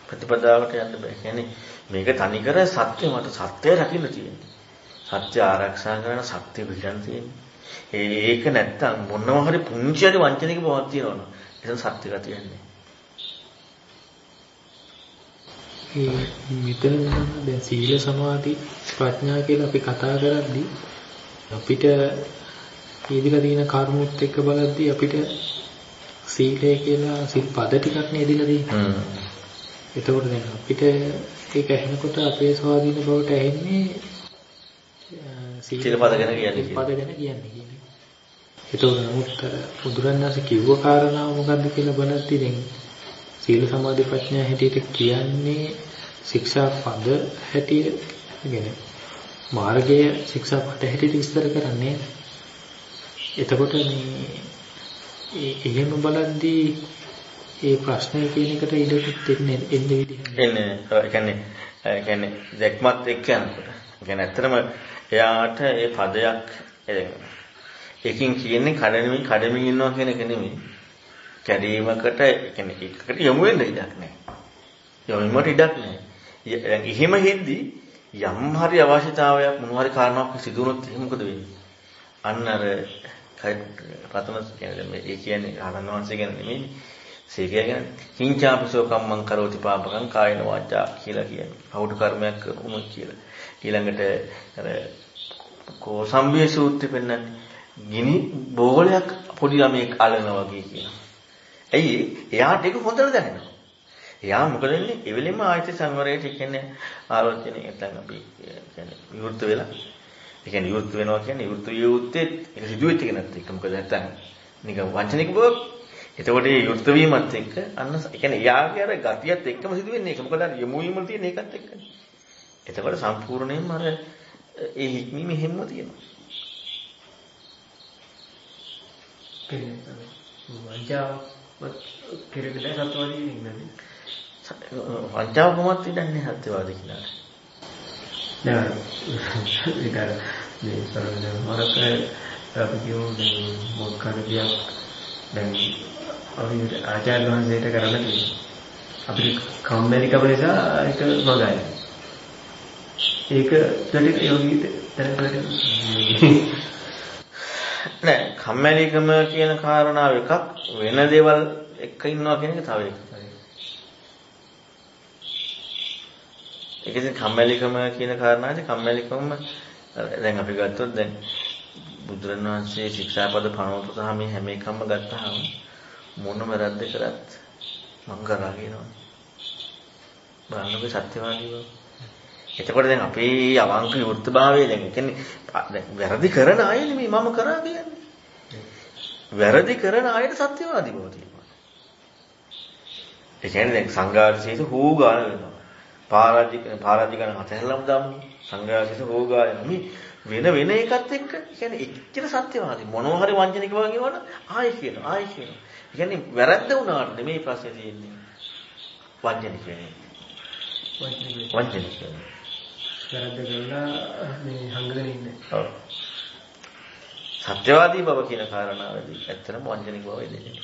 ප්‍රතිපදාවට යන්න බෑ. කියන්නේ මේක තනිකර සත්‍ය මත සත්‍ය රකින්න තියෙන්නේ. සත්‍ය ආරක්ෂා කරන සත්‍ය පිළිගන්න තියෙන්නේ. ඒක නැත්තම් මොනවා හරි පුංචි හරි වංචනික බවක් තියෙනවනේ. ඒක සත්‍ය ගතියන්නේ. මෙතන දැන් සීල සමාධි ප්‍රඥා කියලා අපි කතා කරද්දී අපිට ඊදිලා තියෙන කර්මොත් එක්ක බලද්දී අපිට සීලය කියලා සිල් පද ටිකක් නේදිලා තියෙන්නේ. එතකොට දැන් අපිට ඒක ඇහෙනකොට අපේ ස්වාධීන බවට ඇහෙන්නේ සීල පද ගැන කියන්නේ. එතකොට නමුත් බුදුරණාහි කිව්ව කාරණාව මොකද්ද කියලා බලද්දී දැන් සීල සමාධි ප්‍රඥා හැටියට කියන්නේ ශික්ෂා පද හැටියට කියන්නේ මාර්ගයේ ශික්ෂා පද හැටියට විස්තර කරන්නේ. එතකොට මේ එහෙම බලද්දී ඒ ප්‍රශ්නය කියන එකට ඉඩකුත් එන්නේ විදිහක් එන්නේ. ඒ කියන්නේ දැක්මත් එක්ක යනකොට. ඒ කියන්නේ ඇත්තටම එයාට ඒ පදයක් එකකින් කියන්නේ කඩමින් ඉන්නවා කියන එක නෙමෙයි. කැඩීමකට කියන්නේ එකකට යොමු වෙන්න ඉඩක් නැහැ. යොමු වීමට ඉඩක් නැහැ. දැන් එහෙම හින්දි යම් හරි අවශ්‍යතාවයක් මොන හරි කාරණාවක් සිදු වුණොත් එහෙම මොකද වෙන්නේ? අන්න අර රතන කියන්නේ ඒ කියන්නේ ආනන්ද වංශය ගැන නෙමෙයි. සීකය ගැන හිංචාපසෝ කම්මං කරෝති පාපකං කායන වාචා කියලා කියන්නේ. පෞඩ කර්මයක් කරනවා කියලා. ඊළඟට අර කෝසම්බිය සූත්‍රෙ පෙන්නන්නේ ගිනි බෝලයක් පොඩි ළමයෙක් අලනවා වගේ කියනවා. ඇයි එයාට ඒක හොඳට දැනෙනවා. එයා මොකද වෙන්නේ? ඒ වෙලෙම ආයත සංවරයට කියන්නේ ආලෝචනය නැත්නම් අපි කියන්නේ විවෘත වෙලා. ඒ කියන්නේ විවෘත වෙනවා කියන්නේ විවෘත වියුත්තේ ඒක සිදුවෙච්ච එක නැත්නම් ඒක මොකද නැත්නම් නිකන් වංචනික බව. එතකොට මේ විවෘත වීමත් එක්ක අන්න ඒ කියන්නේ එයාගේ අර ගතියත් එක්කම සිදුවෙන්නේ ඒක. මොකද අර යොමු වීම තියෙන ඒකත් එක්කනේ. එතකොට සම්පූර්ණයෙන්ම අර ඒ හික්මීම හැමම තියෙනවා. වංචාවක් කෙරෙකට සත්‍යවාදී ඉන්නනේ. වංචාව කොහොමද ඉඳන්නේ සත්‍යවාදී කියලා. නෑ ඒක මේ සරලව මරක අපි කියමු මොකක්ද දැන් අපි ආචාර්ය වහන්සේට කරන්න තියෙනවා. අපිට කම්මැලිකම නිසා ඒක මගයි. ඒක දෙලිට යෝගීත දැනගන්න නෑ කම්මැලිකම කියන කාරණාව එකක් වෙන දේවල් එක්ක ඉන්නවා කියන එක තව එකක්. ඒක ඉතින් කම්මැලිකම කියන කාරණාවේ කම්මැලිකම දැන් අපි ගත්තොත් දැන් බුදුරණවහන්සේ ශික්ෂාපද පනවපු සහ මේ හැම එකක්ම ගත්තාම මොනම වැරද්ද කරත් මං කරා කියනවා. බලන්නකෝ සත්‍යවාදීව. එතකොට දැන් අපේ අවංක විවෘතභාවය දැන් කියන්නේ දැන් වැරදි කරන අය නෙමෙයි මම කරා කියන්නේ. වැරදි කරන අයට සත්‍යවාදී බව තියෙනවා. ඒ කියන්නේ දැන් සංඝාසීස හෝ ගාන වෙනවා. පාරාජිකන හතහැරලම දාමු. සංඝාසීස හෝ ගාන මේ වෙන එකත් එක්ක කියන්නේ එච්චර සත්‍යවාදී මොනවා හරි වංචනික වගේ වුණා ආයෙ කියනවා. ඒ කියන්නේ වැරද්ද වුණාට නෙමෙයි ප්‍රශ්නේ තියෙන්නේ. වංචනික වෙන්නේ. වංචනික වෙන්නේ. වැරද්ද කරලා මේ හංගගෙන ඉන්නේ. ඔව්. සත්‍යවාදී බව කියන කාරණාවේදී ඇත්තටම වංචනික බව එන්නේ.